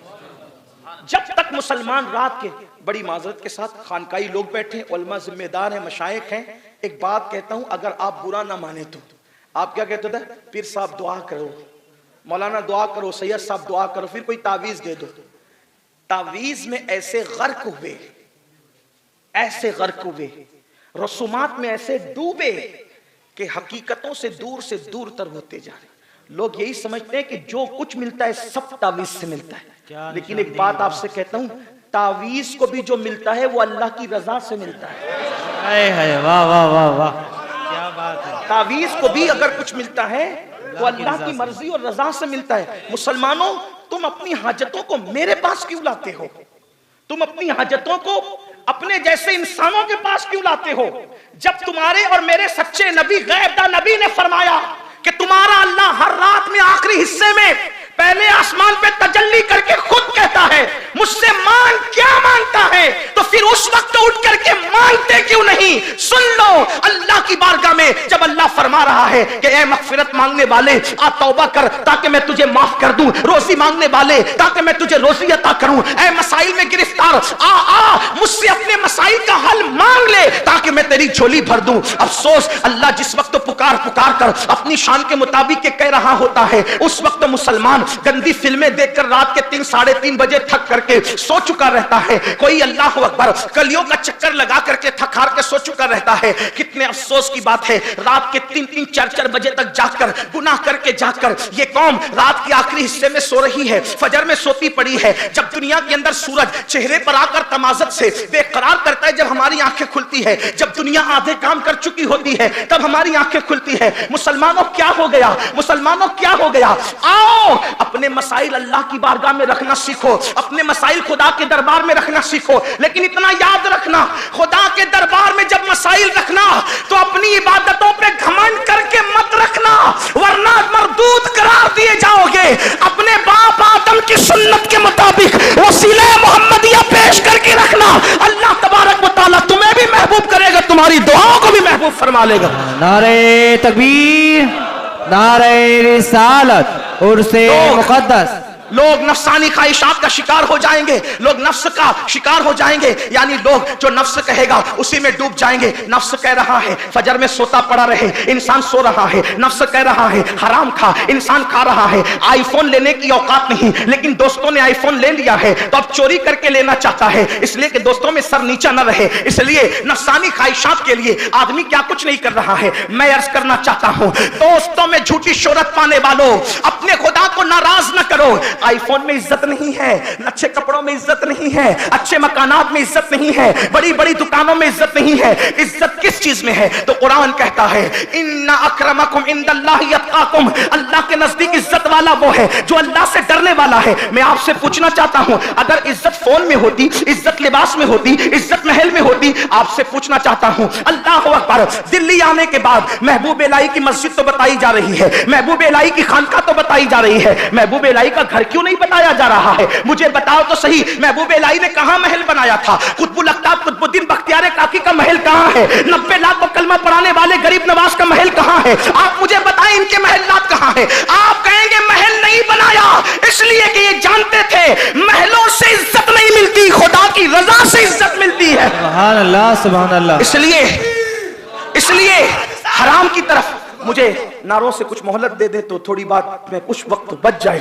जब तक मुसलमान रात के, बड़ी माजरत के साथ खानकाई लोग बैठे, उलमा जिम्मेदार हैं, मशाइख हैं, एक बात कहता हूं, अगर आप बुरा ना माने तो आप क्या कहते थे? पीर साहब दुआ करो, मौलाना दुआ करो, सैयद साहब दुआ करो, फिर कोई तावीज दे दो। तावीज में ऐसे गर्क हुए, ऐसे गर्क हुए, रसूमात में ऐसे डूबे कि हकीकतों से दूर तर होते जा रहे। लोग यही समझते हैं कि जो कुछ मिलता है सब तावीज से मिलता है, लेकिन एक बात आपसे कहता हूं, तावीज को भी जो मिलता है वो अल्लाह की रजा से मिलता है। वाह वाह वाह वाह, क्या बात है। तावीज को भी अगर कुछ मिलता है वो अल्लाह की मर्जी और रजा से मिलता है। मुसलमानों, तुम अपनी हाजतों को मेरे पास क्यों लाते हो? तुम अपनी हाजतों को अपने जैसे इंसानों के पास क्यों लाते हो? जब तुम्हारे और मेरे सच्चे नबी गैबदा नबी ने फरमाया कि तुम्हारा अल्लाह हर रात में आखिरी हिस्से में पहले आसमान पे तजल्ली करके खुद कहता है मुझसे मांग, क्या मांगता है? तो फिर उस वक्त उठ करके मांगते क्यों नहीं? सुन लो, अल्लाह की बारगाह में जब अल्लाह फरमा रहा है कि ए मगफिरत मांगने वाले आ तौबा कर ताकि मैं तुझे माफ कर दूं, रोजी मांगने वाले ताकि मैं तुझे रोजी अता करूं, ए मसाइल में गिरफ्तार आ मुझसे अपने मसाइल का हल मांग ले ताकि मैं तेरी झोली भर दूं। अफसोस अल्लाह जिस वक्त पुकार पुकार कर अपनी शान के मुताबिक के कह रहा होता है, उस वक्त मुसलमान गंदी फिल्में देखकर रात के 3 साढ़े 3 बजे थक करके सो चुका रहता है। कोई अल्लाह अकबर कलियों का चक्कर लगा करके थक हार के सो चुका रहता है। कितने अफसोस की बात है, रात के 3-3 4-4 बजे तक जागकर गुनाह करके जागकर ये कौम रात के आखिरी हिस्से में सो रही है, फजर में सोती पड़ी है। जब दुनिया के अंदर सूरज चेहरे पर आकर तमाज़त से बेकरार करता है, जब हमारी आंखें खुलती है, जब दुनिया आधे काम कर चुकी होती है, तब हमारी आंखें खुलती है। मुसलमानों क्या हो गया, मुसलमानों क्या हो गया? आओ अपने मसाइल अल्लाह की बारगाह में रखना सीखो, अपने मसाइल खुदा के दरबार में रखना सीखो। लेकिन इतना याद रखना, खुदा के दरबार में जब मसाइल रखना तो अपनी इबादतों पे घमंड करके मत रखना, वरना मरदूद करार दिए जाओगे। अपने बाप आदम की सुन्नत के मुताबिक वसीले मोहम्मदिया पेश करके रखना, अल्लाह तबारक व तआला तुम्हें भी महबूब करेगा, तुम्हारी दुआओं को भी महबूब फरमा लेगा। नारे तकबीर, नारे रिसालत, उर्से मुक़द्दस। लोग नफ्सानी ख्वाहिशात का शिकार हो जाएंगे, लोग नफ्स का शिकार हो जाएंगे, यानी लोग जो नफ्स कहेगा उसी में डूब जाएंगे। नफ्स कह रहा है फजर में सोता पड़ा रहे, इंसान सो रहा है। नफ्स कह रहा है हराम खा, इंसान खा रहा है। आईफोन लेने की औकात नहीं, लेकिन दोस्तों ने आईफोन ले लिया है तो अब चोरी करके लेना चाहता है, इसलिए कि दोस्तों में सर नीचा न रहे। इसलिए नफ्सानी ख्वाहिशात के लिए आदमी क्या कुछ नहीं कर रहा है। मैं अर्ज करना चाहता हूं, दोस्तों में झूठी शोहरत पाने वालों, अपने खुदा को नाराज न करो। आईफोन में इज्जत नहीं है, अच्छे कपड़ों में इज्जत नहीं है, अच्छे मकानात में इज्जत नहीं है, बड़ी बड़ी दुकानों में इज्जत नहीं है। इज्जत किस चीज में है? तो कुरान कहता है इन्ना अक्रमकुम इंदल्लाहि यत्काकुम, अल्लाह के नजदीक इज्जत वाला वो है जो अल्लाह से डरने वाला है। मैं आपसे पूछना चाहता हूं, अगर इज्जत फोन में होती, इज्जत लिबास में होती, इज्जत महल में होती, आपसे पूछना चाहता हूं, अल्लाह अकबर, दिल्ली आने के बाद महबूब इलाही की मस्जिद तो बताई जा रही है, महबूब इलाही की खानका तो बताई जा रही है, महबूब इलाही का घर क्यों नहीं बताया जा रहा है? मुझे बताओ तो सही, महबूब इलाही ने कहां महल बनाया था? कुतुबुल अख्ताब कुतुबुद्दीन बख्तियार काकी का महल कहां है? 90 लाख को कलमा पढ़ाने वाले गरीब नवाज का महल कहां है? आप मुझे बताएं इनके महल्लात कहां है? आप कहेंगे महल नहीं बनाया इसलिए कि ये जानते थे महलों से इज्जत नहीं मिलती, खुदा की रजा से इज्जत मिलती है। सुभान अल्लाह, सुभान अल्लाह। इसलिए हराम की तरफ मुझे नारों से कुछ मोहलत दे दे तो थोड़ी बात में कुछ वक्त बच जाए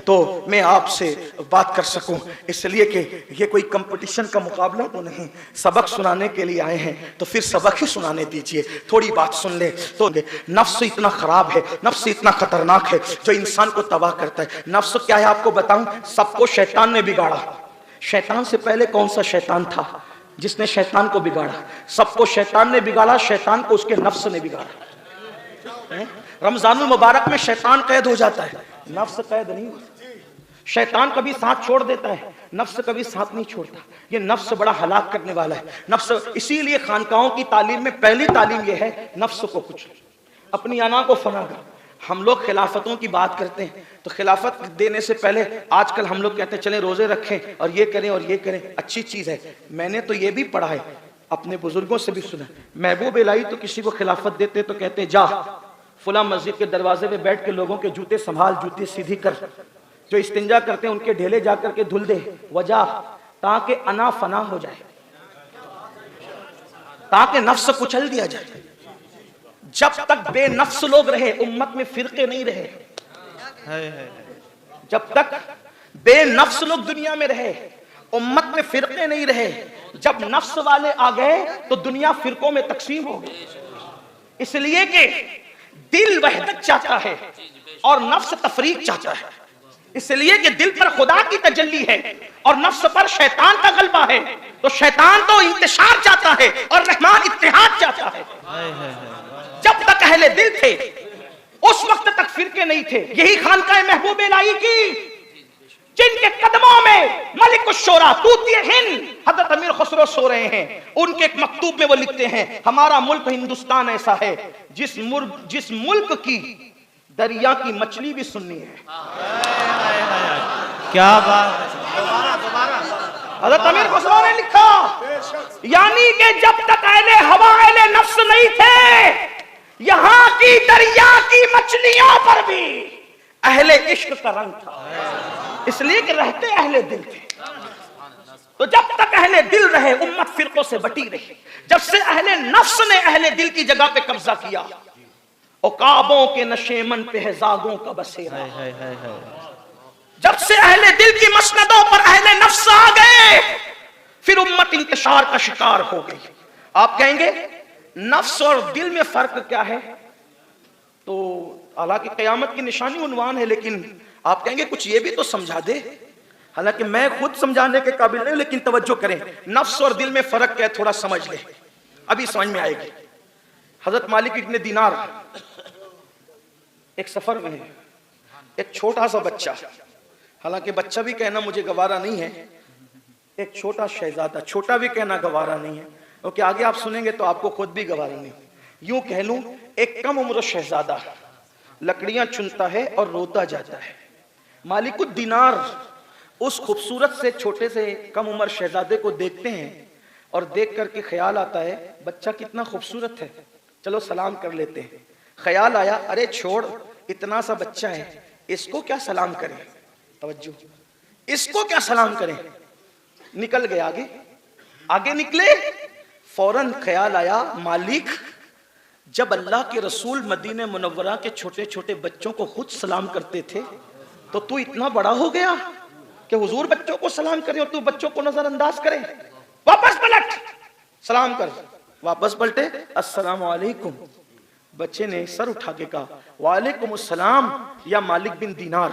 तो मैं आपसे बात कर सकूं, इसलिए कि ये कोई कंपटीशन का मुकाबला तो नहीं, सबक सुनाने के लिए आए हैं तो फिर सबक ही सुनाने दीजिए, थोड़ी बात सुन ले। तो नफ्स इतना खराब है, नफ्स इतना खतरनाक है जो इंसान को तबाह करता है। नफ्स क्या है आपको बताऊं, सबको शैतान ने बिगाड़ा। शैतान से पहले कौन सा शैतान था जिसने शैतान को बिगाड़ा? सबको शैतान ने बिगाड़ा, शैतान को उसके नफ्स ने बिगाड़ा। रमजानुल मुबारक में शैतान कैद हो जाता है, नफ्स कैद नहीं होता। शैतान कभी साथ छोड़ देता है, नफ्स कभी साथ नहीं छोड़ता। ये नफ्स बड़ा हलाक करने वाला है नफ्स। इसीलिए खानकाहों की तालीम में पहली तालीम ये है नफ्स को कुछ, अपनी अना को फना कर। हम लोग खिलाफतों की बात करते हैं तो खिलाफत देने से पहले आजकल हम लोग कहते हैं चलें रोजे रखें और ये करें और ये करें, अच्छी चीज है। मैंने तो ये भी पढ़ा है, अपने बुजुर्गों से भी सुना, महबूब इलाही तो किसी को खिलाफत देते तो कहते जा फुला मस्जिद के दरवाजे पे बैठ के लोगों के जूते संभाल, जूते सीधी कर, जो इस्तिंजा करते हैं उनके ढेले जाकर के धुल दे, वजह ताकि अना फना हो जाए, ताकि नफ्स कुचल दिया जाए। जब तक बेनफ्स लोग रहे उम्मत में फिरके नहीं रहे, जब तक बेनफ्स लोग दुनिया में रहे उम्मत में फिरके नहीं रहे। जब नफ्स वाले आ गए तो दुनिया फिरकों में तकसीम हो गई, इसलिए कि दिल वहदत चाहता है और नफ्स तफरीक चाहता है। इसलिए कि दिल पर खुदा की तजल्ली है और नफ्स पर शैतान का गलबा है, तो शैतान तो इंतशार चाहता है और रहमान इत्तेहाद चाहता है। जब तक अहले दिल थे उस वक्त तक फिरके नहीं थे। यही खानकाह महबूब इलाही की जिनके कदमों में मलिक शोरा तूतिए हिंद हजरत अमीर खुसरो सो रहे हैं, उनके एक मकतूब में वो लिखते हैं हमारा मुल्क हिंदुस्तान ऐसा है जिस मुल्क की दरिया की मछली भी सुन्नी है। क्या बात, हजरत अमीर खुसरो ने लिखा, यानी कि जब तक अहले हवा अहले नफ्स नहीं थे यहां की दरिया की मछलियों पर भी अहले इश्क का रंग था, इसलिए कि रहते अहले दिल थे। तो जब तक अहले दिल रहे उम्मत फिरकों से बटी रही। जब से अहले नफ्स ने अहले दिल की जगह पे कब्जा किया, औकाबों के नशेमन पे है जागों का बसेरा। जब से अहले दिल की मसनदों पर अहले नफ्स आ गए, फिर उम्मत इंतशार का शिकार हो गई। आप कहेंगे नफ्स और दिल में फर्क क्या है? तो हालांकि क़यामत की निशानी उन्वान है, लेकिन आप कहेंगे कुछ ये भी तो समझा दे। हालांकि मैं खुद समझाने के काबिल नहीं, लेकिन तवज्जो करें, नफ्स और दिल में फर्क क्या है थोड़ा समझ ले, अभी समझ में आएगी। हजरत मालिक इब्न दीनार एक सफर में है, एक छोटा सा बच्चा, हालांकि बच्चा भी कहना मुझे गवारा नहीं है, एक छोटा शहजादा, छोटा भी कहना गवारा नहीं है, क्योंकि आगे आप सुनेंगे तो आपको खुद भी गवारा नहीं। यूं कह लूं, एक कम उम्र शहजादा लकड़ियां चुनता है और रोता जाता है। मालिकुद दीनार उस खूबसूरत से छोटे से कम उम्र शहजादे को देखते हैं और देख करके ख्याल आता है बच्चा कितना खूबसूरत है, चलो सलाम कर लेते हैं। ख्याल आया अरे छोड़, इतना सा बच्चा है, इसको क्या सलाम करें, तवज्जो, इसको क्या सलाम करें। निकल गए आगे, आगे निकले, फौरन ख्याल आया मालिक जब अल्लाह के रसूल मदीने मुनव्वरा के छोटे छोटे बच्चों को खुद सलाम करते थे, तो तू इतना बड़ा हो गया कि हुजूर बच्चों को सलाम करे और तू बच्चों को नजरअंदाज करे। वापस पलट, सलाम कर। वापस पलटे, अस्सलाम वालेकुम। बच्चे ने सर उठा के कहा वालेकुम अस्सलाम या मालिक बिन दीनार।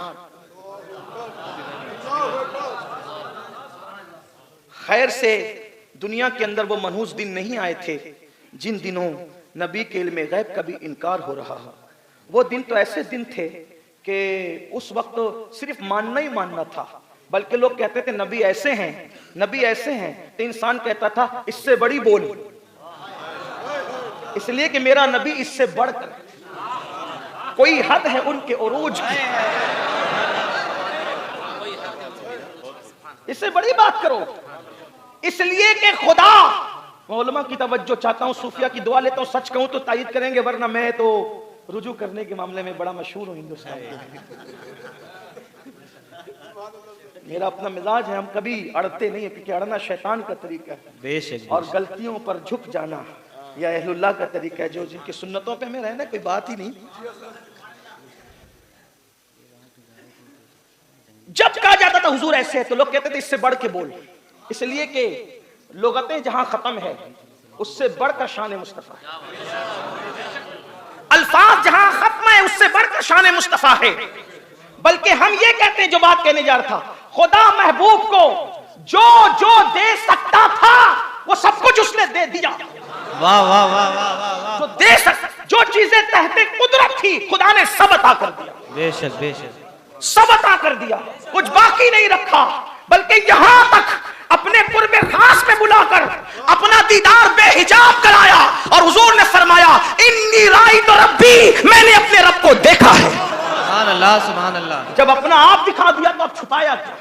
खैर से दुनिया के अंदर वो मनहूस दिन नहीं आए थे जिन दिनों नबी के इल्म गैब का भी इनकार हो रहा है। वो दिन तो ऐसे दिन थे कि उस वक्त सिर्फ मानना ही मानना था, बल्कि लोग कहते थे नबी ऐसे हैं, नबी ऐसे हैं, तो इंसान कहता था इससे बड़ी बोल, इसलिए कि मेरा नबी इससे बढ़कर, कोई हद है उनके उरूज की, इससे बड़ी बात करो। इसलिए कि खुदा, मैं उलमा की तवज्जो चाहता हूं, सूफिया की दुआ लेता हूं, सच कहूं तो तायीद करेंगे, वरना मैं तो रुजू करने के मामले में बड़ा मशहूर हूं हिंदुस्तान में। मेरा अपना मिजाज है, हम कभी अड़ते नहीं है, क्योंकि अड़ना शैतान का तरीका है बेशक, और गलतियों पर झुक जाना या अहलुल्लाह का तरीका है, जो जिनकी सुन्नतों पे में रहना कोई बात ही नहीं। जब कहा जाता था हुजूर ऐसे है, तो लोग कहते थे इससे बढ़ के बोल, इसलिए कि लुगतें जहां खत्म है उससे बढ़कर शान मुस्तफा है, अल्फाज जहां खत्म है उससे बढ़कर शान मुस्तफा है। बल्कि हम ये कहते हैं, जो बात कहने जा रहा था, खुदा महबूब को जो जो दे सकता था वो सब कुछ उसने दे दिया। वाह वाह वाह वाह वाह, जो दे सकता, जो चीजें तहते कुदरत थी खुदा ने सब अता कर दिया। बेशक बेशक, सब अता कर दिया, कुछ बाकी नहीं रखा, बल्कि यहां तक अपने कुर्बे खास में बुलाकर अपना दीदार बेहिजाब कराया और हुजूर ने फरमाया इन्नी राइतु रब्बी, मैंने अपने रब को देखा है। सुभान अल्लाह सुभान अल्लाह। जब अपना आप दिखा दिया तो अब छुपाया क्या?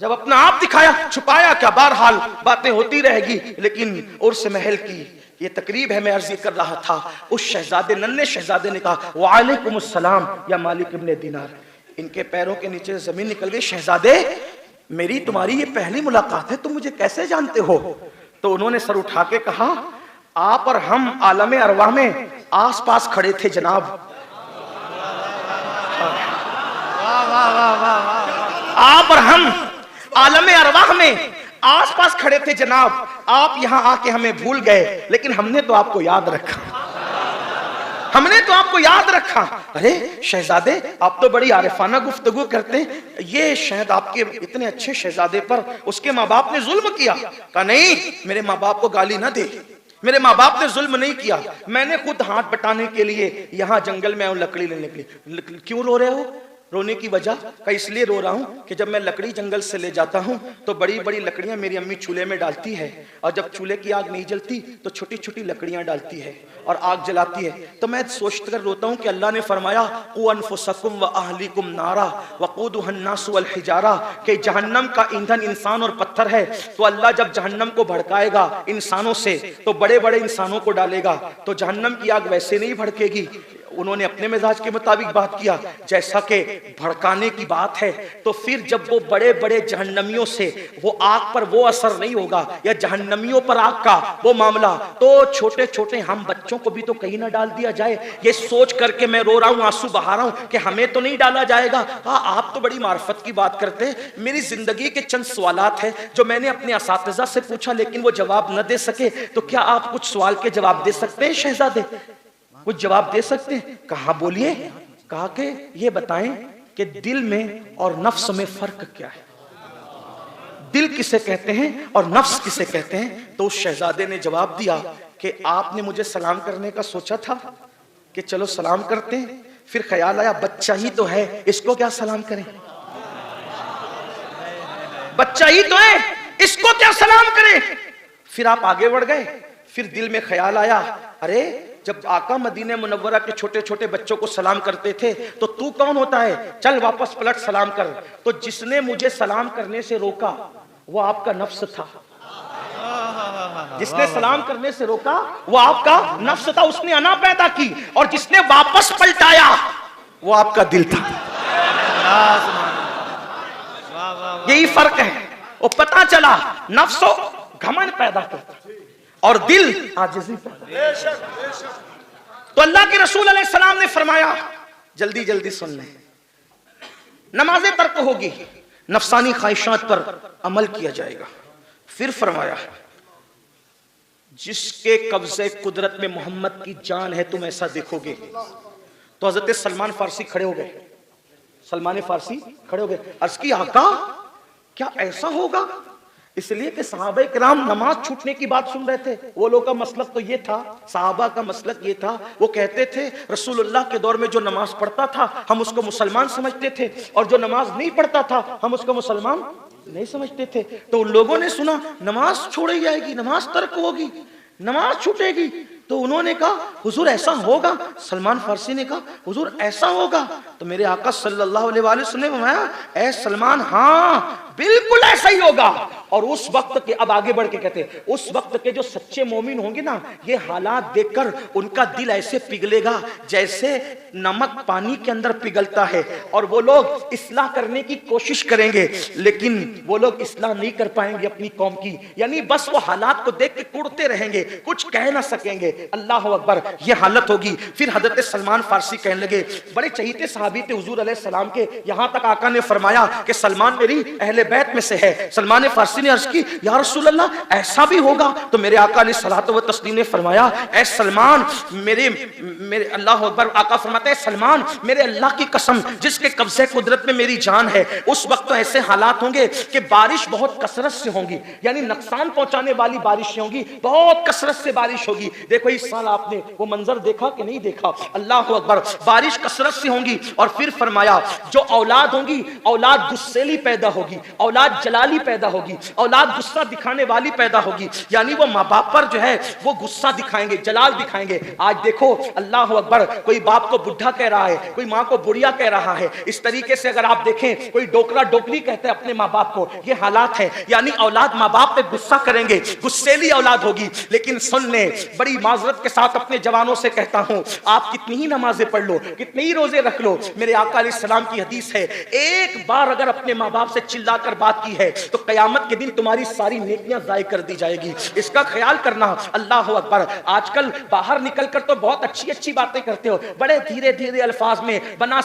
जब अपना आप दिखाया छुपाया क्या? बहरहाल बातें होती रहेगी, लेकिन उर्स महल की ये तकरीब है, मैं अर्जी कर रहा था। उस शहजादे, नन्हे शहजादे ने कहा वालेकुम अस्सलाम या मालिक इब्न दीनार। इनके पैरों के नीचे जमीन निकल गई। शहजादे, मेरी तुम्हारी ये पहली मुलाकात है, तुम मुझे कैसे जानते हो? तो उन्होंने सर उठा के कहा आप और हम आलम अरवाह में आस पास खड़े थे जनाब। आप और हम आलम अरवाह में आस पास खड़े थे जनाब, आप यहां आके हमें भूल गए, लेकिन हमने तो आपको याद रखा, हमने तो आपको याद रखा। अरे शहजादे, आप तो बड़ी आरिफाना गुफ्तगू करते हैं, ये शायद आपके इतने अच्छे शहजादे पर उसके माँ बाप ने जुल्म किया। कहा नहीं, मेरे माँ बाप को गाली ना दे, मेरे माँ बाप ने जुल्म नहीं किया, मैंने खुद हाथ बटाने के लिए यहाँ जंगल में आऊं लकड़ी लेने के लिए। क्यों रो रहे हो? रोने की वजह का इसलिए रो रहा हूँ कि जब मैं लकड़ी जंगल से ले जाता हूँ तो बड़ी बड़ी लकड़ियाँ मेरी अम्मी चूल्हे में डालती है, और जब चूल्हे की आग नहीं जलती तो छोटी छोटी लकड़ियाँ डालती है और आग जलाती है। तो मैं सोच कर रोता हूँ कि अल्लाह ने फरमाया क़ू अनफुसकुम व अहलिकुम नारा वक़ूदुहा अन्नास वल हिजारा, कि जहन्नम का ईंधन इंसान और पत्थर है। तो अल्लाह जब जहन्नम को भड़काएगा इंसानों से तो बड़े बड़े इंसानों को डालेगा, तो जहन्नम की आग वैसे नहीं भड़केगी। उन्होंने अपने मिजाज के मुताबिक बात किया जैसा कि भड़काने की बात है। तो फिर जब वो बड़े बड़े जहन्नमियों से वो आग पर वो असर नहीं होगा या जहन्नमियों पर आग का वो मामला, तो छोटे छोटे हम बच्चों को भी तो कहीं ना डाल दिया जाए। ये सोच करके मैं रो रहा हूँ, आंसू बहा रहा हूँ कि हमें तो नहीं डाला जाएगा। हाँ, आप तो बड़ी मार्फत की बात करते हैं। मेरी जिंदगी के चंद सवालात हैं जो मैंने अपने असातिज़ा से पूछा लेकिन वो जवाब न दे सके। तो क्या आप कुछ सवाल के जवाब दे सकते हैं शहजादे? कुछ जवाब दे सकते हैं? कहा बोलिए। कहा कि ये बताएं कि दिल में और नफ्स में फर्क क्या है, दिल किसे कहते हैं और नफ्स किसे कहते हैं। तो उस शहजादे ने जवाब दिया कि आपने मुझे सलाम करने का सोचा था कि चलो सलाम करते हैं, फिर ख्याल आया बच्चा ही तो है, इसको क्या सलाम करें, बच्चा ही तो है, इसको क्या सलाम करें। फिर आप आगे बढ़ गए। फिर दिल में ख्याल आया, अरे जब आका मदीने मुनव्वरा के छोटे छोटे बच्चों को सलाम करते थे तो तू कौन होता है, चल वापस पलट सलाम कर। तो जिसने मुझे सलाम करने से रोका वो आपका नफ्स था, जिसने सलाम करने से रोका वो आपका नफ्स था, उसने अना पैदा की। और जिसने वापस पलटाया वो आपका दिल था। यही फर्क है। वो पता चला नफ्सो घमंड पैदा करता और दिल आजिज़ी पैदा। तो अल्लाह के रसूल अलैहि सलाम ने फरमाया, जल्दी जल्दी सुन लें, नमाजें तर्क होगी, नफसानी ख्वाहिशात पर अमल किया जाएगा। फिर फरमाया, जिसके कब्जे कुदरत में मोहम्मद की जान है तुम ऐसा देखोगे। तो हजरत सलमान फारसी खड़े हो गए, सलमान फारसी खड़े हो गए। अर्ज की आका क्या ऐसा होगा? इसलिए कि सहाबा किराम नमाज छूटने की बात सुन रहे थे। वो लोग का मसलक तो ये था, सहाबा का मसलक ये था, वो कहते थे रसूलुल्लाह के दौर में जो नमाज पढ़ता था हम उसको मुसलमान समझते थे, और जो नमाज नहीं पढ़ता था हम उसको मुसलमान नहीं समझते थे। तो उन लोगों ने सुना नमाज छोड़ी जाएगी, नमाज तर्क होगी, नमाज छूटेगी। तो उन्होंने कहा हुजूर ऐसा होगा? सलमान फारसी ने कहा हुजूर ऐसा होगा? तो मेरे आका सल्लल्लाहु अलैहि वसल्लम ने फरमाया, ऐ सलमान, हाँ बिल्कुल ऐसा ही होगा। और उस वक्त के, अब आगे बढ़ के कहते, उस वक्त के जो सच्चे मोमिन होंगे ना, ये हालात देखकर उनका दिल ऐसे पिघलेगा जैसे नमक पानी के अंदर पिघलता है। और वो लोग इस्लाह करने की कोशिश करेंगे लेकिन वो लोग इस्लाह नहीं कर पाएंगे अपनी कौम की, यानी बस वो हालात को देख के कुड़ते रहेंगे, कुछ कह ना सकेंगे। अल्लाह अकबर, ये हालत होगी। फिर हजरत सलमान फारसी कहने लगे, बड़े चहीते सहाबी थे हुजूर अलैहि सलाम के, यहां तक आका ने फरमाया कि सलमान मेरी अहले बैत में से है। सलमान फारसी ने अर्ज की, या रसूल अल्लाह ऐसा भी होगा? तो मेरे आका ने सलात व तस्लीम ने फरमाया, ऐ सलमान मेरे अल्लाह अकबर, आका फरमाते हैं सलमान मेरे अल्लाह की कसम जिसके कब्जे कुदरत में मेरी जान है, उस वक्त तो ऐसे हालात होंगे कि बारिश बहुत कसरत से होंगी, यानी नुकसान पहुंचाने वाली बारिशें होंगी, बहुत कसरत से बारिश होगी। देखो इस साल आपने वो मंजर देखा कि नहीं देखा? अल्लाह अकबर, बारिश कसरत से होंगी। और फिर फरमाया जो औलाद होंगी, औलाद गुस्सेली पैदा होगी, औलाद जलाली पैदा होगी, औलाद गुस्सा दिखाने वाली पैदा होगी, यानी वो माँ बाप पर जो है वो गुस्सा दिखाएंगे, जलाल दिखाएंगे। आज देखो अल्लाह अकबर, कोई बाप को बुढ़ा कह रहा है, कोई माँ को बुढ़िया कह रहा है। इस तरीके से अगर आप देखें, कोई डोकरा डोकरी कहते हैं अपने माँ बाप को। ये हालात है, यानी औलाद माँ बाप पे गुस्सा करेंगे, गुस्सेली औलाद होगी। लेकिन सुन ले, बड़ी माजरत के साथ अपने जवानों से कहता हूं, आप कितनी ही नमाजें पढ़ लो, कितने ही रोजे रख लो, मेरे आका अलैहिस्सलाम की हदीस है, एक बार अगर अपने माँ बाप से चिल्लाकर बात की है तो कयामत के दिन तुम्हारी सारी नेकियां जाय कर दी जाएगी। इसका ख्याल करना। अल्लाह अकबर, आजकल बाहर निकलकर तो बहुत अच्छी अच्छी बातें करते हो, बड़े धीरे धीरे अल्फाज में बना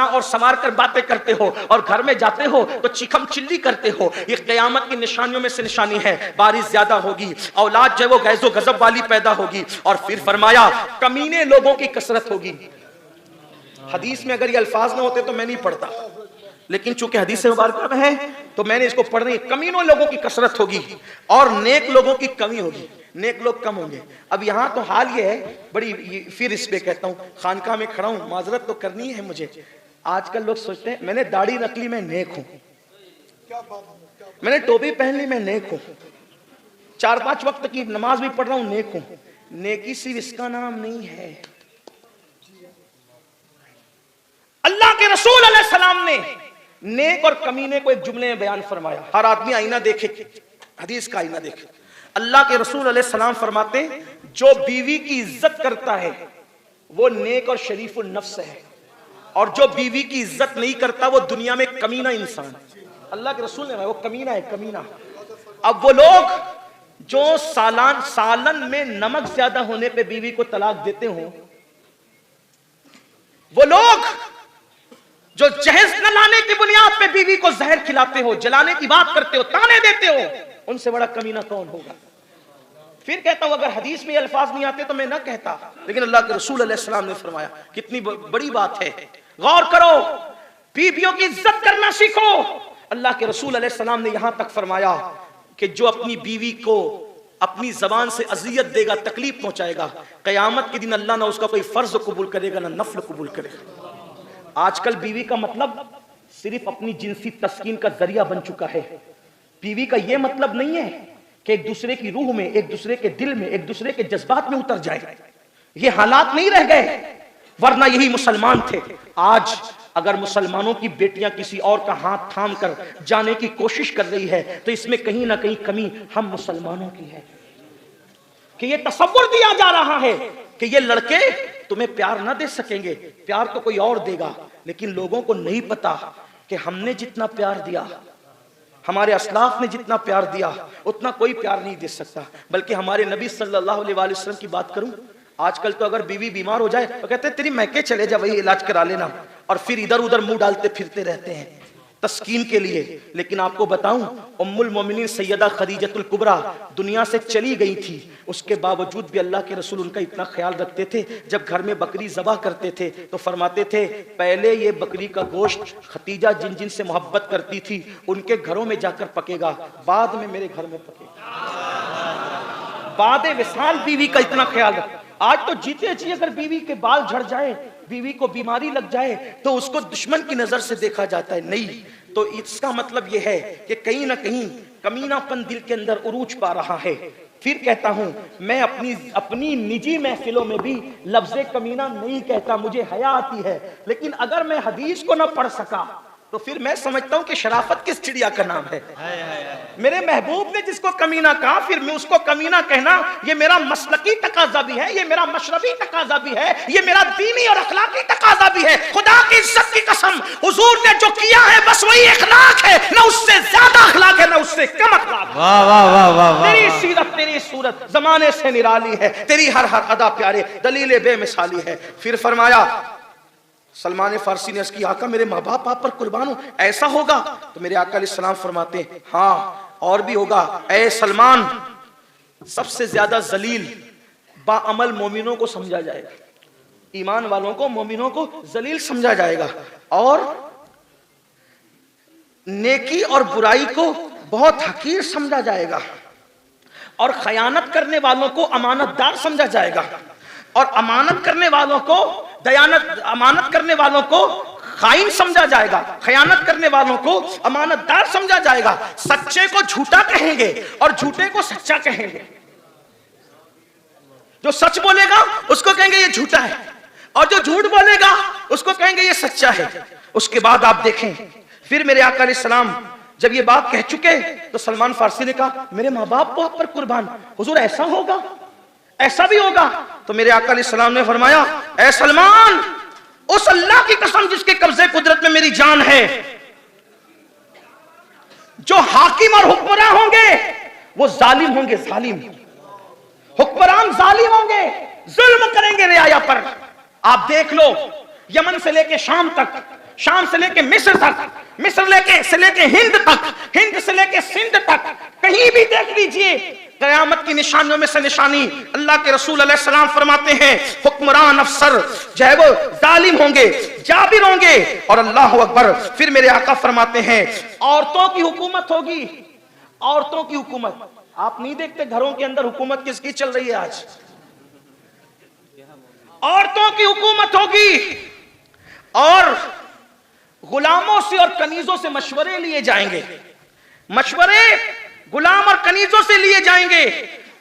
और संवार कर बातें करते हो, और घर में जाते हो तो चिखम चिल्ली करते हो। ये कयामत की निशानियों में से निशानी है। बारिश ज्यादा होगी, औलाद जो वो गैज़ो गजब वाली पैदा होगी। और फिर फरमाया कमीने लोगों की कसरत होगी। हदीस में अगर ये अल्फाज ना होते तो मैं नहीं पढ़ता, लेकिन चूंकि हदीस मुबारक में है तो मैंने इसको पढ़ने। कमीनों लोगों की कसरत होगी और नेक लोगों की कमी होगी, नेक लोग कम होंगे। अब यहाँ तो हाल ये है, बड़ी फिर इस पे कहता हूँ, खानका में खड़ा हूँ, माजरत तो करनी है मुझे, आजकल लोग सोचते हैं मैंने दाढ़ी रख ली मैं नेक हूं, मैंने टोपी पहन ली मैं नेक हूं, 4-5 वक्त की नमाज भी पढ़ रहा हूं नेक हूं। नेकी सिर्फ इसका नाम नहीं है। अल्लाह के रसूल अलैहि सलाम ने नेक और कमीने को एक जुमले में बयान फरमाया। हर आदमी आईना देखे, हदीस का आईना देखे। अल्लाह के रसूल अलैहि सलाम फरमाते हैं जो बीवी की इज्जत करता है वो नेक और शरीफुल नफ्स है, और जो बीवी की इज्जत नहीं करता वो दुनिया में कमीना इंसान। अल्लाह के रसूल ने वो कमीना है, कमीना। अब वो लोग जो सालन में नमक ज्यादा होने पे बीवी को तलाक देते हो, वो लोग जो जहेज न लाने की बुनियाद पे बीवी को जहर खिलाते हो, जलाने की बात करते हो, ताने देते हो, उनसे बड़ा कमीना कौन होगा? फिर कहता हूं अगर हदीस में अल्फाज नहीं आते तो मैं ना कहता, लेकिन अल्लाह के रसूल अलैहि सलाम ने फरमाया। कितनी बड़ी बात है, गौर करो, बीवियों की इज्जत करना सीखो। अल्लाह के रसूल अलैहि सलाम ने यहां तक फरमाया कि जो अपनी बीवी को अपनी जबान से अजियत देगा, तकलीफ पहुंचाएगा, कयामत के दिन अल्लाह ना उसका कोई फर्ज कबूल करेगा ना नफल कबूल करेगा। आजकल बीवी का मतलब सिर्फ अपनी जिनसी तस्कीन का जरिया बन चुका है। बीवी का यह मतलब नहीं है कि एक दूसरे की रूह में, एक दूसरे के दिल में, एक दूसरे के जज्बात में उतर जाए। ये हालात नहीं रह गए, वरना यही मुसलमान थे। आज अगर मुसलमानों की बेटियां किसी और का हाथ थाम कर जाने की कोशिश कर रही है तो इसमें कहीं ना कहीं कमी हम मुसलमानों की है कि ये तसव्वुर दिया जा रहा है कि ये लड़के तुम्हें प्यार ना दे सकेंगे, प्यार तो कोई और देगा। लेकिन लोगों को नहीं पता कि हमने जितना प्यार दिया, हमारे असलाफ ने जितना प्यार दिया, उतना कोई प्यार नहीं दे सकता। बल्कि हमारे नबी सल्लल्लाहु अलैहि वसल्लम की बात करूं, आजकल तो अगर बीवी बीमार हो जाए तो कहते हैं तेरी मैके चले जा, वही इलाज करा लेना, और फिर इधर उधर मुंह डालते फिरते रहते हैं तस्कीन के लिए। लेकिन आपको बताऊं, उम्मुल मोमिनीन सैयदा खदीजतुल कुबरा दुनिया से चली गई थी, उसके बावजूद भी अल्लाह के रसूल उनका इतना ख्याल रखते थे। जब घर में बकरी ज़बह करते थे तो फरमाते थे पहले ये बकरी का गोश्त खदीजा जिन जिन से मोहब्बत करती थी उनके घरों में जाकर पकेगा, बाद में मेरे घर में पकेगा। बाद विसाल बीवी का इतना ख्याल रख। आज तो जीते जी अगर बीवी के बाल झड़ जाए, बीवी को बीमारी लग जाए तो उसको दुश्मन की नजर से देखा जाता है। नहीं, तो इसका मतलब यह है कि कहीं ना कहीं कमीनापन दिल के अंदर उरूज पा रहा है। फिर कहता हूं, मैं अपनी निजी महफिलों में भी लफ्ज़े कमीना नहीं कहता, मुझे हया आती है। लेकिन अगर मैं हदीस को ना पढ़ सका तो फिर मैं समझता हूं कि शराफत किस चिड़िया का नाम है। मेरे महबूब ने जिसको कमीना कहा, फिर मैं उसको कमीना कहना, ये मेरा मसलकी तकाजा भी है, ये मेरा मशरबी तकाजा भी है, ये मेरा दीनी और अखलाकी तकाजा भी है। खुदा की इज्जत की कसम, हुजूर ने जो किया है बस वही अखलाक है, ना उससे ज्यादा अखलाक है ना उससे कम अखलाक है। वाह वाह वाह वाह। तेरी सीरत तेरी सूरत जमाने से निराली है, तेरी हर हर अदा प्यारे, दलील बेमिसाली है। फिर फरमाया, सलमान फारसी ने अर्ज़ की आका मेरे माँ बाप आप पर कुर्बान हो, ऐसा होगा? तो मेरे आका अलैहिस्सलाम फरमाते हैं हाँ और भी होगा। ऐ सलमान, सबसे ज्यादा जलील बाअमल मोमिनों को समझा जाएगा, ईमान वालों को, मोमिनों को जलील समझा जाएगा, और नेकी और बुराई को बहुत हकीर समझा जाएगा, और खयानत करने वालों को अमानतदार समझा जाएगा, और अमानत करने वालों को अमानत करने वालों को खाइन समझा जाएगा, खयानत करने वालों को अमानतदार समझा जाएगा। सच्चे को झूठा कहेंगे और झूठे को सच्चा कहेंगे। जो सच बोलेगा उसको कहेंगे ये झूठा है, और जो झूठ बोलेगा उसको कहेंगे ये सच्चा है। उसके बाद आप देखें, फिर मेरे आका अलैहिस्सलाम जब ये बात कह चुके तो सलमान फारसी ने कहा मेरे माँ बाप को आप पर कुर्बान, हुजूर ऐसा होगा? ऐसा भी होगा? तो मेरे आका अलैहिस्सलाम ने फरमाया, ऐ सलमान, उस अल्लाह की कसम जिसके कब्जे कुदरत में मेरी जान है, जो हाकिम और हुक्मरान होंगे वो जालिम होंगे, जालिम हुक्मरान जालिम होंगे, जुल्म करेंगे रियाया पर। आप देख लो, यमन से लेके शाम तक, शाम से लेके मिस्र तक, मिस्र से लेके हिंद तक, हिंद से लेके सिंध तक, कहीं भी देख लीजिए क़यामत की निशानियों में से निशानी। अल्लाह के रसूल अलैहिस्सलाम फरमाते हैं हुक्मरान अफसर जो है वो जालिम होंगे, जाबिर होंगे, और अल्लाह अकबर। फिर मेरे आका फरमाते हैं औरतों की हुकूमत होगी, औरतों की हुकूमत। आप नहीं देखते घरों के अंदर हुकूमत किसकी चल रही है आज? औरतों की हुकूमत होगी, और गुलामों से और कनीजों से मशवरे लिए जाएंगे, मशवरे गुलाम और कनीजों से लिए जाएंगे,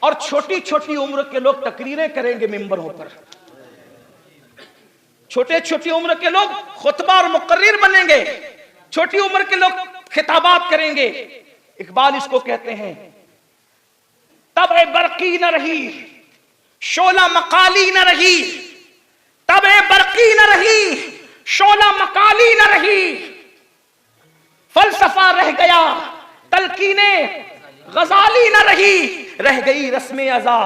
और छोटी छोटी उम्र के लोग तकरीरें करेंगे मिंबरों पर। छोटे छोटी उम्र के लोग खुतबा और मुकर्रिर बनेंगे, छोटी उम्र के लोग खिताबात करेंगे। इकबाल इसको कहते हैं, तब बरकी न रही, शोला मकाली न रही, तब बरकी न रही, शोला मकाली न रही, फलसफा रह गया, तलकीने गजाली न रही, रह गई रस्मे अज़ा,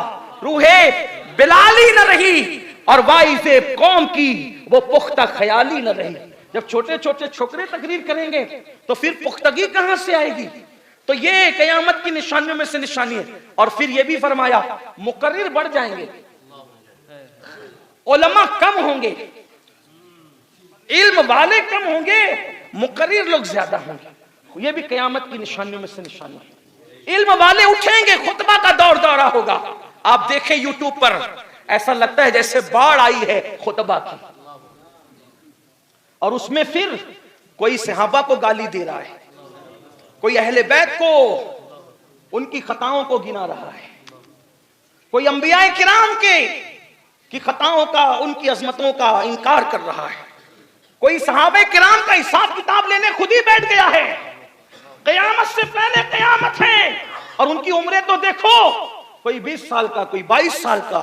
रूहे बिलाली न रही, और वाइज़े कौम की वो पुख्ता ख्याली न रही। जब छोटे छोटे छोकरे तकरीर करेंगे तो फिर पुख्तगी कहां से आएगी? तो ये कयामत की निशानियों में से निशानी है। और फिर ये भी फरमाया, मुकर्रिर बढ़ जाएंगे, उलमा कम होंगे, इल्म वाले कम होंगे, मुकर्रिर लोग ज्यादा होंगे। ये भी कयामत की निशानियों में से निशानी है। इल्म वाले उठेंगे, खुतबा का दौर दौरा होगा। आप देखें यूट्यूब पर, ऐसा लगता है जैसे बाढ़ आई है खुतबा की, और उसमें फिर कोई सहाबा को गाली दे रहा है, कोई अहले बैत को उनकी खताओं को गिना रहा है, कोई अंबियाए किराम की खताओं का, उनकी अजमतों का इनकार कर रहा है, कोई सहाबे किराम का हिसाब किताब लेने खुद ही बैठ गया है। कयामत से पहले कयामत है, और उनकी उम्रें तो देखो, कोई 20 साल का, कोई 22 साल का,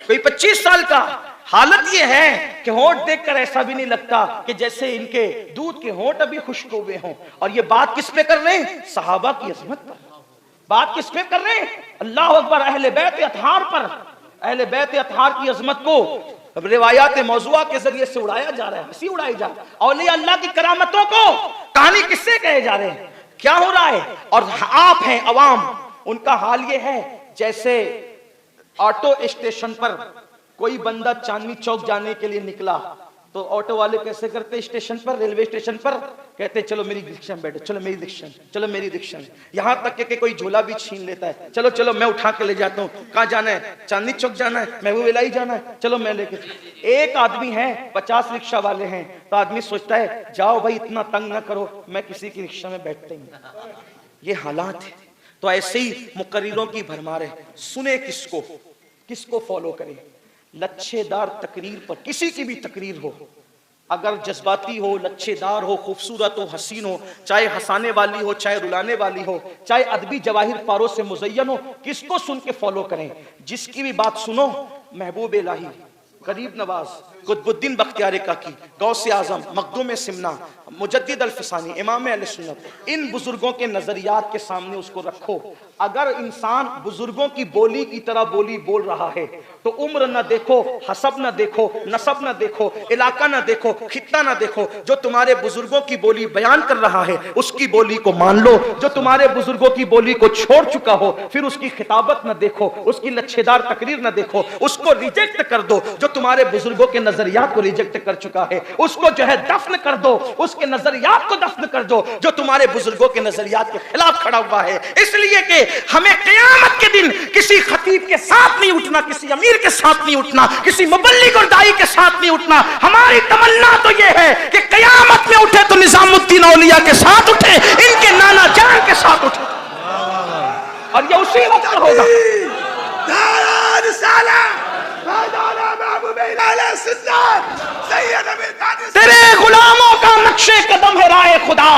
कोई 25 साल का। हालत ये है कि होंठ देखकर ऐसा भी नहीं लगता कि जैसे इनके दूध के होंठ अभी खुश्क हुए हों। और ये बात किस पे कर रहे हैं? सहाबा की अजमत पर। बात किस पे कर रहे हैं? अल्लाह अकबर, अहले बैत अतहार पर। अहले बैत अतहार की अजमत को रिवायात मौजुआ के जरिए से उड़ाया जा रहा है, हंसी उड़ाई जा रही है। औलिया अल्लाह की करामतों को कहानी किससे कहे जा रहे हैं? क्या हो रहा है? और आप हैं अवाम, उनका हाल ये है जैसे ऑटो स्टेशन पर कोई बंदा चांदनी चौक जाने के लिए निकला, तो ऑटो वाले कैसे करते? स्टेशन पर, रेलवे स्टेशन पर कहते चलो मेरी रिक्शा में बैठो, चलो मेरी रिक्शा, चलो मेरी रिक्शा में। यहां तक कि कोई झोला भी छीन लेता है, चलो चलो मैं उठा के ले जाता हूँ। कहाँ जाना है? चांदनी चौक जाना है, महबूब इलाही जाना है, चलो मैं लेके। एक आदमी है, 50 रिक्शा वाले हैं, तो आदमी सोचता है जाओ भाई इतना तंग ना करो, मैं किसी की रिक्शा में बैठता ही। ये हालात है। तो ऐसे ही मुकर्रिरों की भरमार है। सुने किसको, किसको फॉलो करें? लच्छेदार तकरीर पर, किसी की भी तकरीर हो, अगर जज्बाती हो, लच्छेदार हो, खूबसूरत हो, हसीन हो, चाहे हंसाने वाली हो, चाहे रुलाने वाली हो, चाहे अदबी जवाहिर पारों से मुज़य्यन हो, किसको सुन के फॉलो करें? जिसकी भी बात सुनो, महबूब इलाही, गरीब नवाज, कुतुबुद्दीन बख्तियार काकी, गौसे आजम, मखदूम सिमना, मुजद्दिद अल-फिसानी, इमाम अहले सुन्नत, इन बुजुर्गों के नजरियात के सामने उसको रखो। अगर इंसान बुजुर्गों की बोली की तरह बोली बोल रहा है तो उम्र न देखो, हसब न देखो, नसब न देखो, इलाका न देखो, खित्ता न देखो। जो तुम्हारे बुजुर्गों की बोली बयान कर रहा है उसकी बोली को मान लो। जो तुम्हारे बुजुर्गों की बोली को छोड़ चुका हो फिर उसकी खिताबत न देखो, उसकी लच्छेदार तकरीर न देखो, उसको रिजेक्ट कर दो। जो तुम्हारे बुजुर्गों के नजरियात को रिजेक्ट कर चुका है उसको जो है दफन कर दो, उसके नजरियात को दफन कर दो जो तुम्हारे बुजुर्गों के नजरियात के खिलाफ खड़ा हुआ है। इसलिए कि हमें क़यामत के दिन किसी खतीब के साथ नहीं उठना, किसी अमीर के साथ नहीं उठना, किसी मुबल्लिग और दाई के साथ नहीं उठना। हमारी तमन्ना तो यह है कि क़यामत में उठे तो निजामुद्दीन औलिया के साथ उठे, इनके नाना जान के साथ उठे, और ये उसी वक्त होगा। तेरे गुलामों का नक्शे कदम है राय खुदा,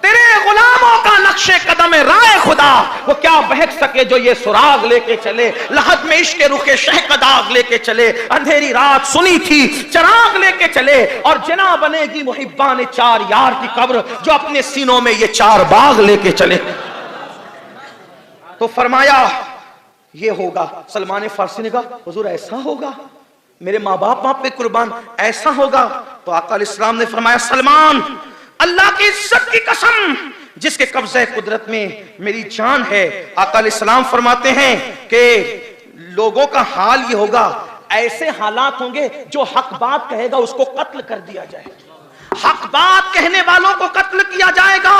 तेरे गुलामों का नक्शे कदम है राय खुदा। वो क्या बहक सके जो ये सुराग लेके चले, लहद में इश्क रुखे शह का दाग लेके चले। अंधेरी रात सुनी थी चराग लेके चले, और जना बनेगी मुहिब्बान चार यार की कब्र जो अपने सीनों में ये चार बाग लेके चले। तो फरमाया ये होगा। सलमान फारसी ने कहा हुजूर ऐसा होगा, मेरे माँ बाप वहां पे कुर्बान, ऐसा होगा? तो आका अलैहिस्सलाम ने फरमाया सलमान, अल्लाह की इज्जत की कसम जिसके कब्जे कुदरत में मेरी जान है। आका अलैहिस्सलाम फरमाते हैं कि लोगों का हाल ये होगा, ऐसे हालात होंगे जो हक बात कहेगा उसको कत्ल कर दिया जाएगा, हक बात कहने वालों को कत्ल किया जाएगा,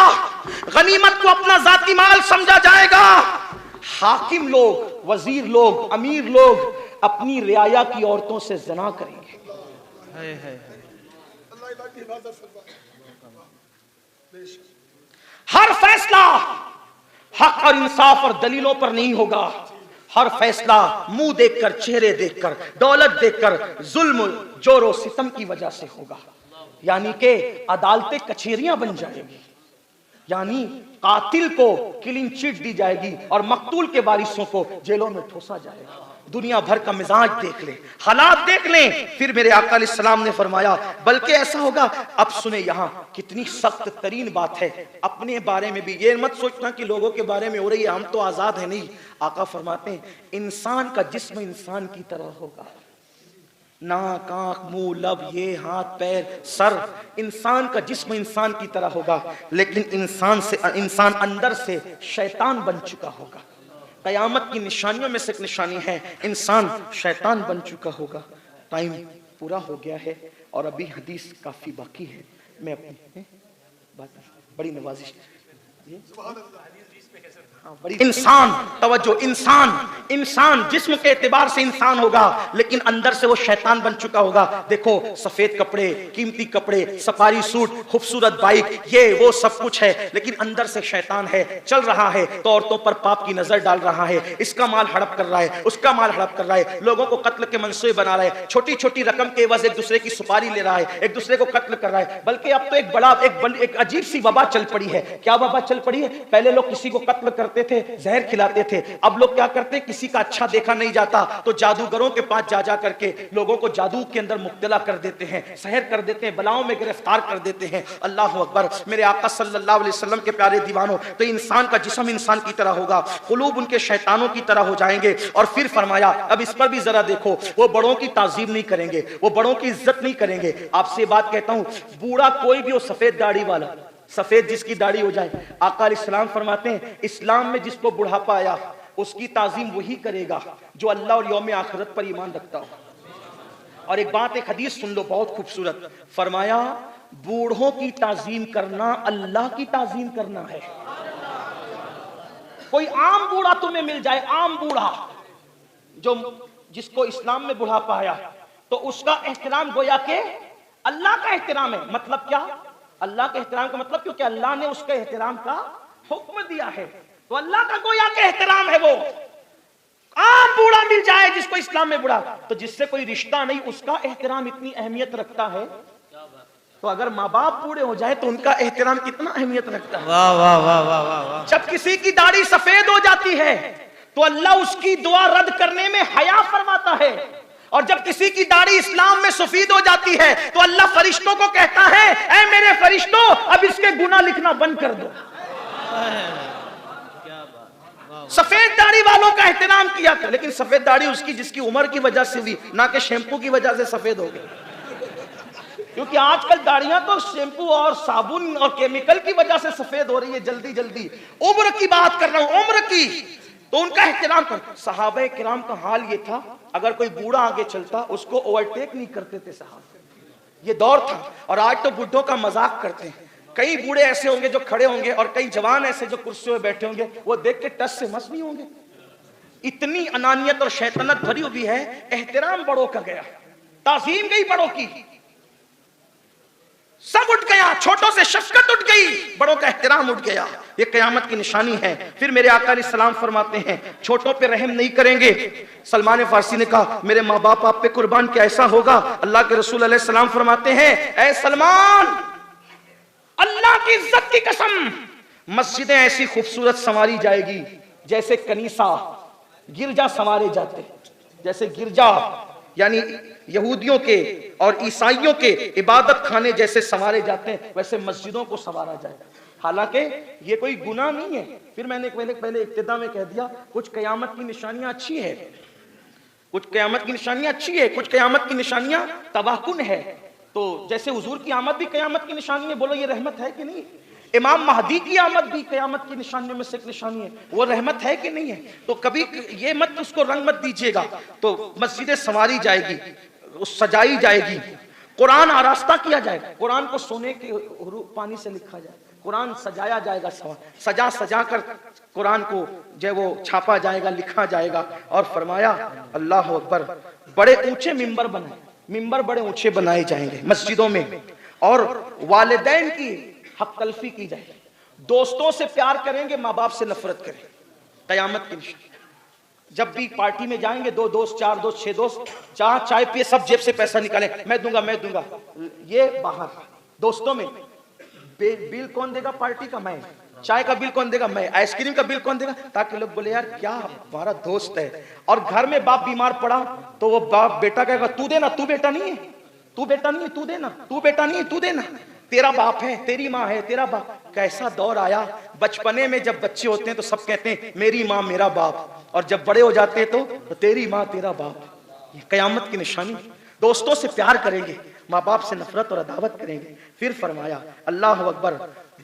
गनीमत को अपना जाती माल समझा जाएगा। हाकिम लोग, वजीर लोग, अमीर लोग अपनी रियाया की औरतों से ज़िना करेंगे। हर फैसला हक और इंसाफ और दलीलों पर नहीं होगा। हर फैसला मुंह देखकर, चेहरे देखकर, दौलत देखकर, जुल्म जोरो सितम की वजह से होगा। यानी कि अदालतें कचहरियां बन जाएगी, यानी कातिल को क्लीन चिट दी जाएगी और मकतूल के वारिसों को जेलों में ठोसा जाएगा। दुनिया भर का मिजाज देख ले, हालात देख लें। फिर मेरे आका अलैहिस्सलाम ने फरमाया बल्कि ऐसा होगा, अब सुने यहां कितनी सख्त तरीन बात है। अपने बारे में भी ये मत सोचना कि लोगों के बारे में हो रही है, हम तो आजाद है। नहीं, आका फरमाते हैं इंसान का जिस्म इंसान की तरह होगा, नाक, आंख, मुंह, लब, ये हाथ, पैर, सर, इंसान का जिस्म इंसान की तरह होगा, लेकिन इंसान अंदर से शैतान बन चुका होगा। कयामत की निशानियों में से एक निशानी है, इंसान शैतान बन चुका होगा। टाइम पूरा हो गया है और अभी हदीस काफी बाकी है। मैं अपनी बात बड़ी नवाजिश, इंसान तवज्जो, इंसान जिस्म के एतबार से इंसान होगा, लेकिन अंदर से वो शैतान बन चुका होगा। देखो सफेद कपड़े, कीमती कपड़े, सफारी सूट, खूबसूरत बाइक, ये वो सब कुछ है, लेकिन अंदर से शैतान है, चल रहा है तो औरतों पर पाप की नजर डाल रहा है, इसका माल हड़प कर रहा है, उसका माल हड़प कर रहा है, लोगों को कत्ल के मंसूबे बना रहा है, छोटी छोटी रकम के एवज एक दूसरे की सुपारी ले रहा है, एक दूसरे को कत्ल कर रहा है। बल्कि अब तो एक अजीब सी वबा चल पड़ी है। क्या वबा चल पड़ी है? पहले लोग किसी को कत्ल करते थे, जहर खिलाते थे, अब लोग क्या करते हैं, किसी का अच्छा देखा नहीं जाता तो जादूगरों के पास जा करके लोगों को जादू के अंदर मुब्तला कर देते हैं, सहर कर देते हैं, बलाओं में गिरफ्तार कर देते हैं। अल्लाह अकबर। मेरे आका सल्लल्लाहु अलैहि वसल्लम के प्यारे दीवानों, तो इंसान का जिस्म इंसान की तरह होगा, कुलूब उनके शैतानों की तरह हो जाएंगे। और फिर फरमाया, अब इस पर भी जरा देखो, वो बड़ों की ताजीम नहीं करेंगे, वो बड़ों की इज्जत नहीं करेंगे। आपसे बात कहता हूं, बूढ़ा कोई भी हो, सफेद दाढ़ी वाला, सफेद जिसकी दाढ़ी हो जाए, आका अलैहिस्सलाम फरमाते हैं इस्लाम में जिसको बुढ़ापा आया उसकी ताजीम वही करेगा जो अल्लाह और यौम आखिरत पर ईमान रखता हो। और एक बात, एक हदीस सुन लो, बहुत खूबसूरत। फरमाया बूढ़ों की ताजीम करना अल्लाह की ताजीम करना है। कोई आम बूढ़ा तुम्हें मिल जाए, आम बूढ़ा जिसको इस्लाम में बुढ़ापा आया, तो उसका एहतराम गोया के अल्लाह का एहतराम है। मतलब क्या? अल्लाह के एहतराम का मतलब, क्योंकि अल्लाह ने उसके एहतराम का हुक्म दिया है, तो अल्लाह का गोया के एहतराम है वो। आम बूढ़ा मिल जाए जिसको इस्लाम में बूढ़ा, तो जिससे कोई रिश्ता नहीं, उसका एहतराम इतनी अहमियत रखता है। तो अगर माँ बाप बूढ़े हो जाए तो उनका एहतराम कितना अहमियत रखता है। वाह वाह वाह वाह वाह वाह। जब किसी की दाढ़ी सफेद हो जाती है तो अल्लाह उसकी दुआ रद्द करने में हया फरमाता है, और जब किसी की दाढ़ी इस्लाम में सफेद हो जाती है तो अल्लाह फरिश्तों को कहता है, ऐ मेरे फरिश्तों, अब इसके गुनाह लिखना बंद कर दो। सफेद दाढ़ी वालों का एहतराम किया था, लेकिन सफेद दाढ़ी उसकी जिसकी उम्र की वजह से हुई, ना कि शैम्पू की वजह से सफेद हो गई। क्योंकि आजकल दाढ़ियां तो शैम्पू और साबुन और केमिकल की वजह से सफेद हो रही है, जल्दी जल्दी। उम्र की बात कर रहा हूं, उम्र की, तो उनका एहतराम कर। सहाबा किराम का हाल ये था, अगर कोई बूढ़ा आगे चलता उसको ओवरटेक नहीं करते थे साहब। ये दौर था। और आज तो बुढ़ों का मजाक करते हैं। कई बूढ़े ऐसे होंगे जो खड़े होंगे और कई जवान ऐसे जो कुर्सियों में बैठे होंगे, वो देख के टस से मस नहीं होंगे। इतनी अनानियत और शैतानत भरी हुई है। एहतराम बड़ों का गया, ताजीम गई बड़ों की, सब उठ गया, छोटों से शफकत उठ गई, बड़ों का एहतराम उठ गया। ये क़यामत की निशानी है। फिर मेरे आका अलैहिस्सलाम फरमाते हैं छोटों पे रहम नहीं करेंगे। सलमान फारसी ने कहा मेरे माँ बाप आप पे कुर्बान, क्या ऐसा होगा? अल्लाह के रसूल अलैहिस्सलाम फरमाते हैं, ऐ सलमान, अल्लाह की इज्जत की कसम, मस्जिदें ऐसी खूबसूरत संवारी जाएगी जैसे कनीसा, गिरजा संवारे जाते, जैसे गिरजा यानी यहूदियों के और ईसाइयों के इबादत खाने जैसे संवारे जाते हैं, वैसे मस्जिदों को संवारा जाएगा। हालांकि ये कोई गुनाह नहीं है। फिर मैंने पहले इब्तिदा में कह दिया, कुछ क़यामत की निशानियां अच्छी है, कुछ क़यामत की निशानियां अच्छी है, कुछ क़यामत की निशानियां तबाहकुन है। तो जैसे हुजूर की आमद भी क़यामत की निशानी है, बोलो ये रहमत है कि नहीं? इमाम महदी की आमद भी क़यामत की निशानियों में से एक निशानी है, वो रहमत है कि नहीं है? तो कभी ये मत उसको रंग मत दीजिएगा। तो मस्जिदें संवारी जाएगी, सजाई जाएगी, कुरान आरास्ता किया जाएगा, कुरान को सोने के पानी से लिखा जाएगा, कुरान सजाया जाएगा, सजा सजा कर कुरान को जो वो छापा जाएगा, लिखा जाएगा। और फरमाया अल्लाह अकबर, बड़े ऊंचे मिंबर बने, मिंबर बड़े ऊंचे बनाए जाएंगे मस्जिदों में। और वालिदैन की हक तलफी की जाएगी। दोस्तों से प्यार करेंगे, माँ बाप से नफरत करेंगे, कयामत की निशानी। जब भी पार्टी में जाएंगे, 2 दोस्त, 4 दोस्त, 6 दोस्त, जहां चाय पिए सब जेब से पैसा निकालें, मैं दूंगा मैं दूंगा, ये बाहर। दोस्तों में बिल कौन देगा पार्टी का? मैं। चाय का बिल कौन देगा? मैं। आइसक्रीम का बिल कौन देगा? ताकि लोग बोले यार क्या हमारा दोस्त है। और घर में बाप बीमार पड़ा तो वो बाप बेटा कहेगा तू देना, तू बेटा नहीं है, तू बेटा नहीं है, तू देना, तू बेटा नहीं है, तू देना, तेरा बाप है, तेरी माँ है, तेरा बाप। कैसा दौर आया बचपने में, जब बच्चे होते हैं तो सब कहते हैं मेरी माँ मेरा बाप, और जब बड़े हो जाते हैं तो तेरी माँ तेरा बाप। ये कयामत की निशानी। दोस्तों से प्यार करेंगे, माँ बाप से नफरत और अदावत करेंगे। फिर फरमाया अल्लाह अकबर,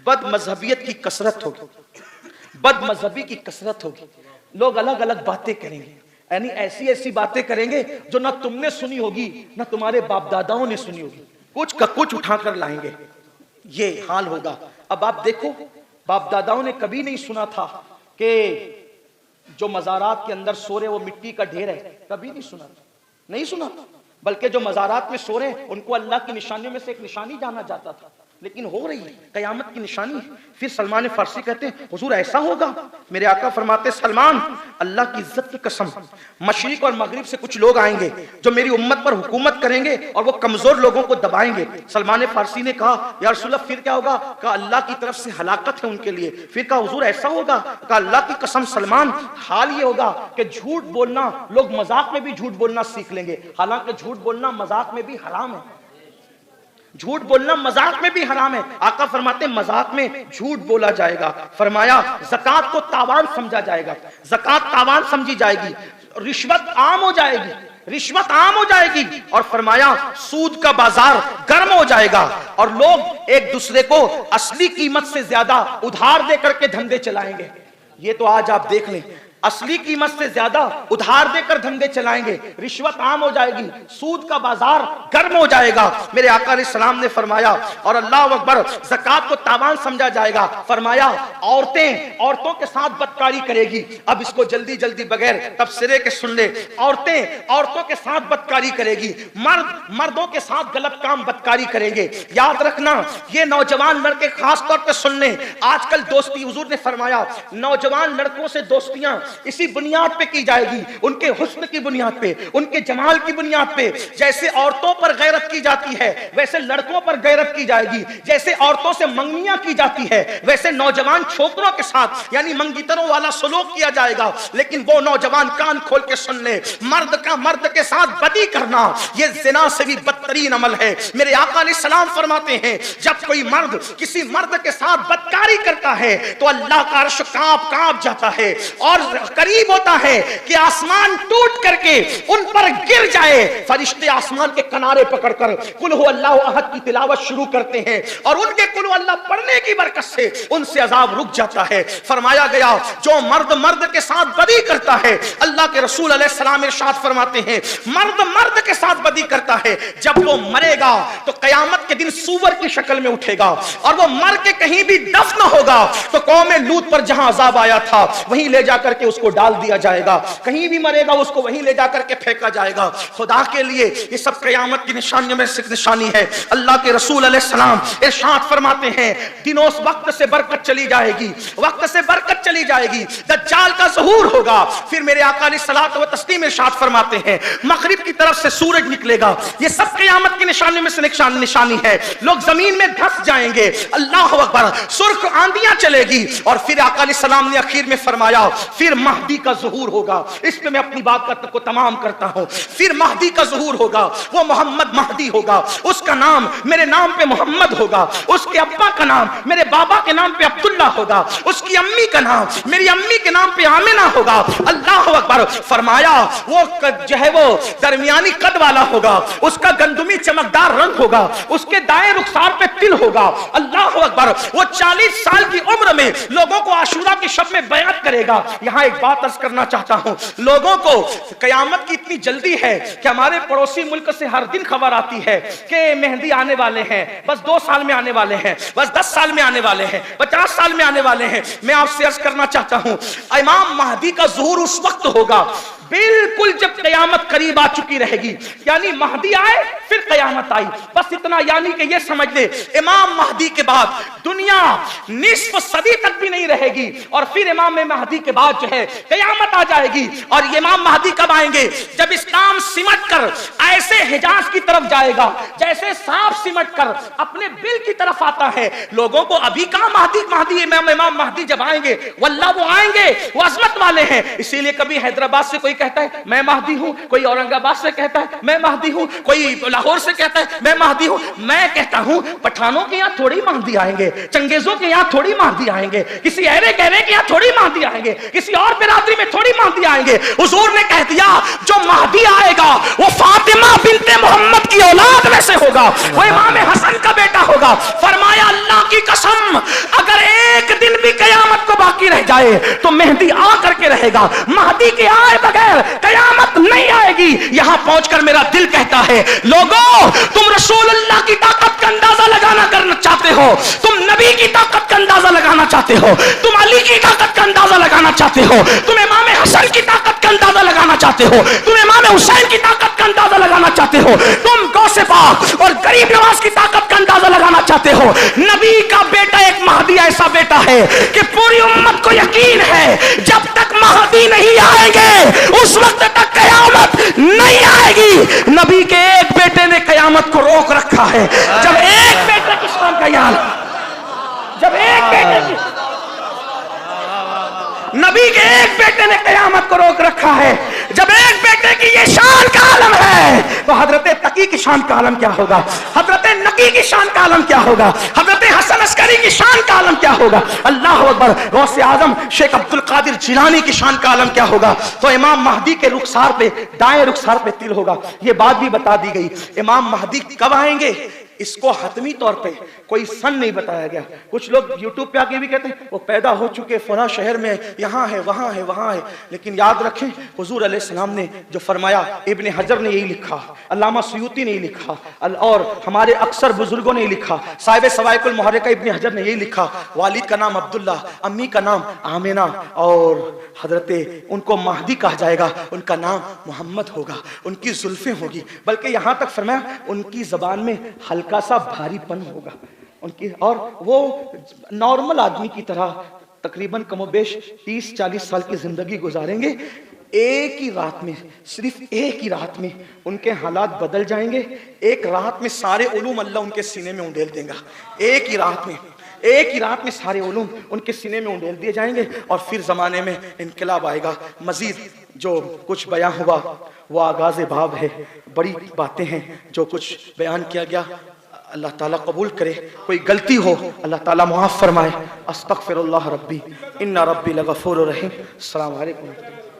बद मजहबियत की कसरत होगी, बद मजहबी की कसरत होगी। लोग अलग अलग बातें करेंगे, यानी ऐसी ऐसी बातें करेंगे जो ना तुमने सुनी होगी ना तुम्हारे बाप दादाओं ने सुनी होगी, कुछ का कुछ उठाकर लाएंगे। ये हाल होगा। अब आप देखो, बाप दादाओं ने कभी नहीं सुना था कि जो मज़ारात के अंदर सो रहे वो मिट्टी का ढेर है, कभी नहीं सुना था, नहीं सुना था। बल्कि जो मज़ारात में सो रहे उनको अल्लाह की निशानियों में से एक निशानी जाना जाता था, लेकिन हो रही है, कयामत की निशानी है। फिर सलमान फारसी कहते हैं हुजूर ऐसा होगा? मेरे आका फरमाते सलमान, अल्लाह की इज्जत की कसम, मशरिक और मगरिब से कुछ लोग आएंगे जो मेरी उम्मत पर हुकूमत करेंगे और वो कमजोर लोगों को दबाएंगे। सलमान फारसी ने कहा या रसूल अल्लाह फिर क्या होगा? कहा अल्लाह की तरफ से हलाकत है उनके लिए। फिर कहा हुजूर ऐसा होगा? कहा अल्लाह की कसम सलमान, हाल ये होगा कि झूठ बोलना, लोग मजाक में भी झूठ बोलना सीख लेंगे, हालांकि झूठ बोलना मजाक में भी हराम है, झूठ बोलना मजाक में भी हराम है। आका फरमाते मजाक में झूठ बोला जाएगा। फरमाया ज़कात को तावान समझा जाएगा, ज़कात तावान समझी जाएगी, रिश्वत आम हो जाएगी, रिश्वत आम हो जाएगी। और फरमाया सूद का बाजार गर्म हो जाएगा और लोग एक दूसरे को असली कीमत से ज्यादा उधार दे करके धंधे चलाएंगे। ये तो आज आप देख लें, असली कीमत से ज्यादा उधार देकर धंधे चलाएंगे, रिश्वत आम हो जाएगी, सूद का बाजार गर्म हो जाएगा। मेरे आका अलैहिस्सलाम ने फरमाया और अल्लाह अकबर, ज़कात को तावान समझा जाएगा। फरमाया औरतें औरतों के साथ बदकारी करेगी। अब इसको जल्दी जल्दी बगैर तफसीरे के सुन ले। औरतें औरतों के साथ बदकारी करेगी, मर्द मर्दों के साथ गलत काम बदकारी करेंगे। याद रखना, ये नौजवान लड़के खास तौर पर सुन ले, आजकल दोस्ती, हुजूर ने फरमाया नौजवान लड़कों से दोस्तियां इसी बुनियाद पे की जाएगी, उनके हुस्न की बुनियाद पे, उनके जमाल की बुनियाद पे। जैसे औरतों पर गैरत की जाती है वैसे लड़कों पर गैरत की जाएगी, जैसे औरतों से मंगनियां की जाती है वैसे नौजवान छोकरों के साथ यानी मंगीतरों वाला सलूक किया जाएगा। लेकिन वो नौजवान कान खोल के सुन ले, मर्द का मर्द के साथ बदी करना ये ज़िना से भी बदतरीन अमल है। मेरे आका अलैहिस्सलाम फरमाते हैं जब कोई मर्द किसी मर्द के साथ बदकारी करता है तो अल्लाह का अर्श कांप कांप जाता है और करीब होता है कि आसमान टूट करके उन पर गिर जाए। फरिश्ते आसमान के किनारे पकड़कर कुल हु अल्लाहु अहद की तिलावत शुरू करते हैं और उनके कुल हु अल्लाह पढ़ने की बरकत से उनसे अजाब रुक जाता है। फरमाया गया जो मर्द मर्द के साथ बदी करता है, अल्लाह के रसूल अलैहिस्सलाम इरशाद फरमाते हैं मर्द मर्द के साथ बदी करता है, जब वो मरेगा तो कयामत के दिन सूअर की शक्ल में उठेगा और वो मर के कहीं भी दफन होगा तो कौम लूत पर जहां अजाब आया था वहीं ले जाकर के उसको डाल दिया जाएगा, कहीं भी मरेगा उसको वहीं ले जाकर के फेंका जाएगा। खुदा के लिए ये सब क़यामत की निशानियों में से निशानी है। अल्लाह के रसूल अलैहिस्सलाम इरशाद फरमाते हैं दिनों वक्त से बरकत चली जाएगी, वक्त से बरकत चली जाएगी, दज्जाल का ज़हूर होगा। फिर मेरे आका अलैहिस्सलातु व तस्लीम इरशाद फरमाते हैं मगरिब की तरफ से सूरज निकलेगा। ये सब क़यामत की निशानियों में से निशानी है। लोग जमीन में धंस जाएंगे, अल्लाह अकबर, सुर्ख आंधियां चलेगी। और फिर आका अलैहिस्सलाम ने आखिर में फरमाया फिर महदी का ज़हूर होगा। इस पे मैं अपनी बात को तमाम करता हूं। फिर महदी का ज़हूर होगा, वो मोहम्मद महदी होगा, उसका नाम मेरे नाम पे मोहम्मद होगा, उसके अब्बा का नाम मेरे बाबा के नाम पे अब्दुल्ला होगा, उसकी अम्मी का नाम मेरी अम्मी के नाम पे आमिना होगा। अल्लाह अकबर। फरमाया वो जो है वो दरमियानी कद वाला होगा, उसका गंदुमी चमकदार रंग होगा, उसके दाएं रुखसार पे तिल होगा। अल्लाह अकबर। वो 40 साल की उम्र में लोगों को आशूरा की शब में बयात करेगा। यहां एक बात अर्ज करना चाहता हूं, लोगों को कयामत की इतनी जल्दी है कि हमारे पड़ोसी मुल्क से हर दिन खबर आती है कि मेहंदी आने वाले हैं, बस 2 साल में आने वाले हैं, बस 10 साल में आने वाले हैं, 50 साल में आने वाले हैं। मैं आपसे अर्ज करना चाहता हूं इमाम महदी का ज़हूर उस वक्त होगा बिल्कुल जब कयामत करीब आ चुकी रहेगी, यानी महदी आए फिर कयामत आई, बस इतना, यानी कि ये समझ ले इमाम महदी के बाद दुनिया निस्फ सदी तक भी नहीं रहेगी और फिर इमाम महदी के बाद जो है कयामत आ जाएगी। और ये इमाम महदी कब आएंगे? जब इस्लाम सिमट कर ऐसे हिजाज की तरफ जाएगा जैसे सांप सिमट कर अपने बिल की तरफ आता है। लोगों को अभी कहां महदी इमाम महदी जब आएंगे वल्लाह वो आएंगे, वो अजमत वाले हैं। इसीलिए कभी हैदराबाद से कोई कहता है मैं महदी हूं, कोई औरंगाबाद से कहता है मैं महदी हूं, कोई लाहौर से कहता है मैं महदी हूं। मैं कहता हूं पठानों के यहां थोड़ी महदी आएंगे, चंगेजों के यहां थोड़ी महदी आएंगे, किसी अहरे गहरे के यहां थोड़ी महदी आएंगे, किसी और बिरादरी में थोड़ी महदी आएंगे। हुजूर ने कह दिया जो महदी आएगा वो फातिमा बिनते मोहम्मद की औलाद में से होगा, वो इमाम हसन का बेटा होगा। फरमाया अल्लाह की कसम अगर एक दिन भी कयामत को बाकी रह जाए तो मेहदी आ करके रहेगा, महदी के आए बगैर कयामत नहीं आएगी। यहां पहुंचकर मेरा दिल कहता है लोगों तुम रसूलुल्लाह की ताकत का अंदाजा लगाना करना चाहते हो, तुम नबी की ताकत का अंदाजा लगाना चाहते हो, तुम अली की ताकत का अंदाजा लगाना चाहते हो, तुम इमाम हसन की ताकत का अंदाजा लगाना चाहते हो, तुम इमाम हुसैन की ताकत का अंदाजा लगाना चाहते हो, तुम गौसे पाक और गरीब नवाज की ताकत का अंदाजा लगाना चाहते हो। नबी का बेटा एक महदी ऐसा बेटा है कि पूरी उम्मत को यकीन है जब तक महदी नहीं आएंगे उस वक्त तक कयामत नहीं आएगी। नबी के एक बेटे ने कयामत को रोक रखा है। जब एक बेटे की शान का याद, जब एक बेटे की, नबी के एक बेटे ने कयामत को रोक रखा है, जब एक बेटे की ये शान का आलम है तो हजरत तकी की शान का आलम क्या होगा, हजरत नकी की शान का आलम क्या होगा, हजरत हसन अस्करी की शान का आलम क्या होगा, अल्लाह अकबर, गौसे आजम शेख अब्दुल कादिर जिलानी की शान का आलम क्या होगा। तो इमाम महदी के रुखसार पे, दाएं रुखसार पे तिल होगा। ये बात भी बता दी गई। इमाम महदी कब आएंगे इसको हतमी तौर पे कोई सन नहीं बताया गया। कुछ लोग यूट्यूब पे आके भी कहते हैं वो पैदा हो चुके फला शहर में, यहाँ है वहाँ है वहाँ है। लेकिन याद रखें हुजूर अलैहिस्सलाम ने जो फरमाया, इब्ने हजर ने यही लिखा, अल्लामा सुयूती ने यही लिखा और हमारे अक्सर बुजुर्गों ने लिखा, साहिब सवाइकुल मुहर्रिका इब्ने हजर ने यही लिखा। वालिद का नाम अब्दुल्ला, अम्मी का नाम आमिना और हजरत उनको महदी कहा जाएगा, उनका नाम मोहम्मद होगा, उनकी जुल्फें होगी, बल्कि यहाँ तक फरमाया उनकी जबान में हल्का सा भारीपन होगा उनकी, और वो नॉर्मल आदमी की तरह तकरीबन कमोबेश 30-40 साल की जिंदगी गुजारेंगे। एक ही रात में, सिर्फ एक ही रात में उनके हालात बदल जाएंगे। एक रात में सारे उलूम अल्लाह उनके सीने में उंडेल देगा। एक ही रात में, एक ही रात में सारे उलूम उनके सीने में उंडेल दिए जाएंगे और फिर जमाने में इनकलाब आएगा। मजीद जो कुछ बयां हुआ वो आगाज़ बाब है, बड़ी बातें हैं जो कुछ बयान किया गया, अल्लाह ताला कबूल करे। कोई गलती हो अल्लाह ताला मुआफ़ फरमाए। अस्तगफिरुल्लाह रब्बी इन्ना रब्बी लगफूरुर रहीम। अस्सलामु अलैकुम।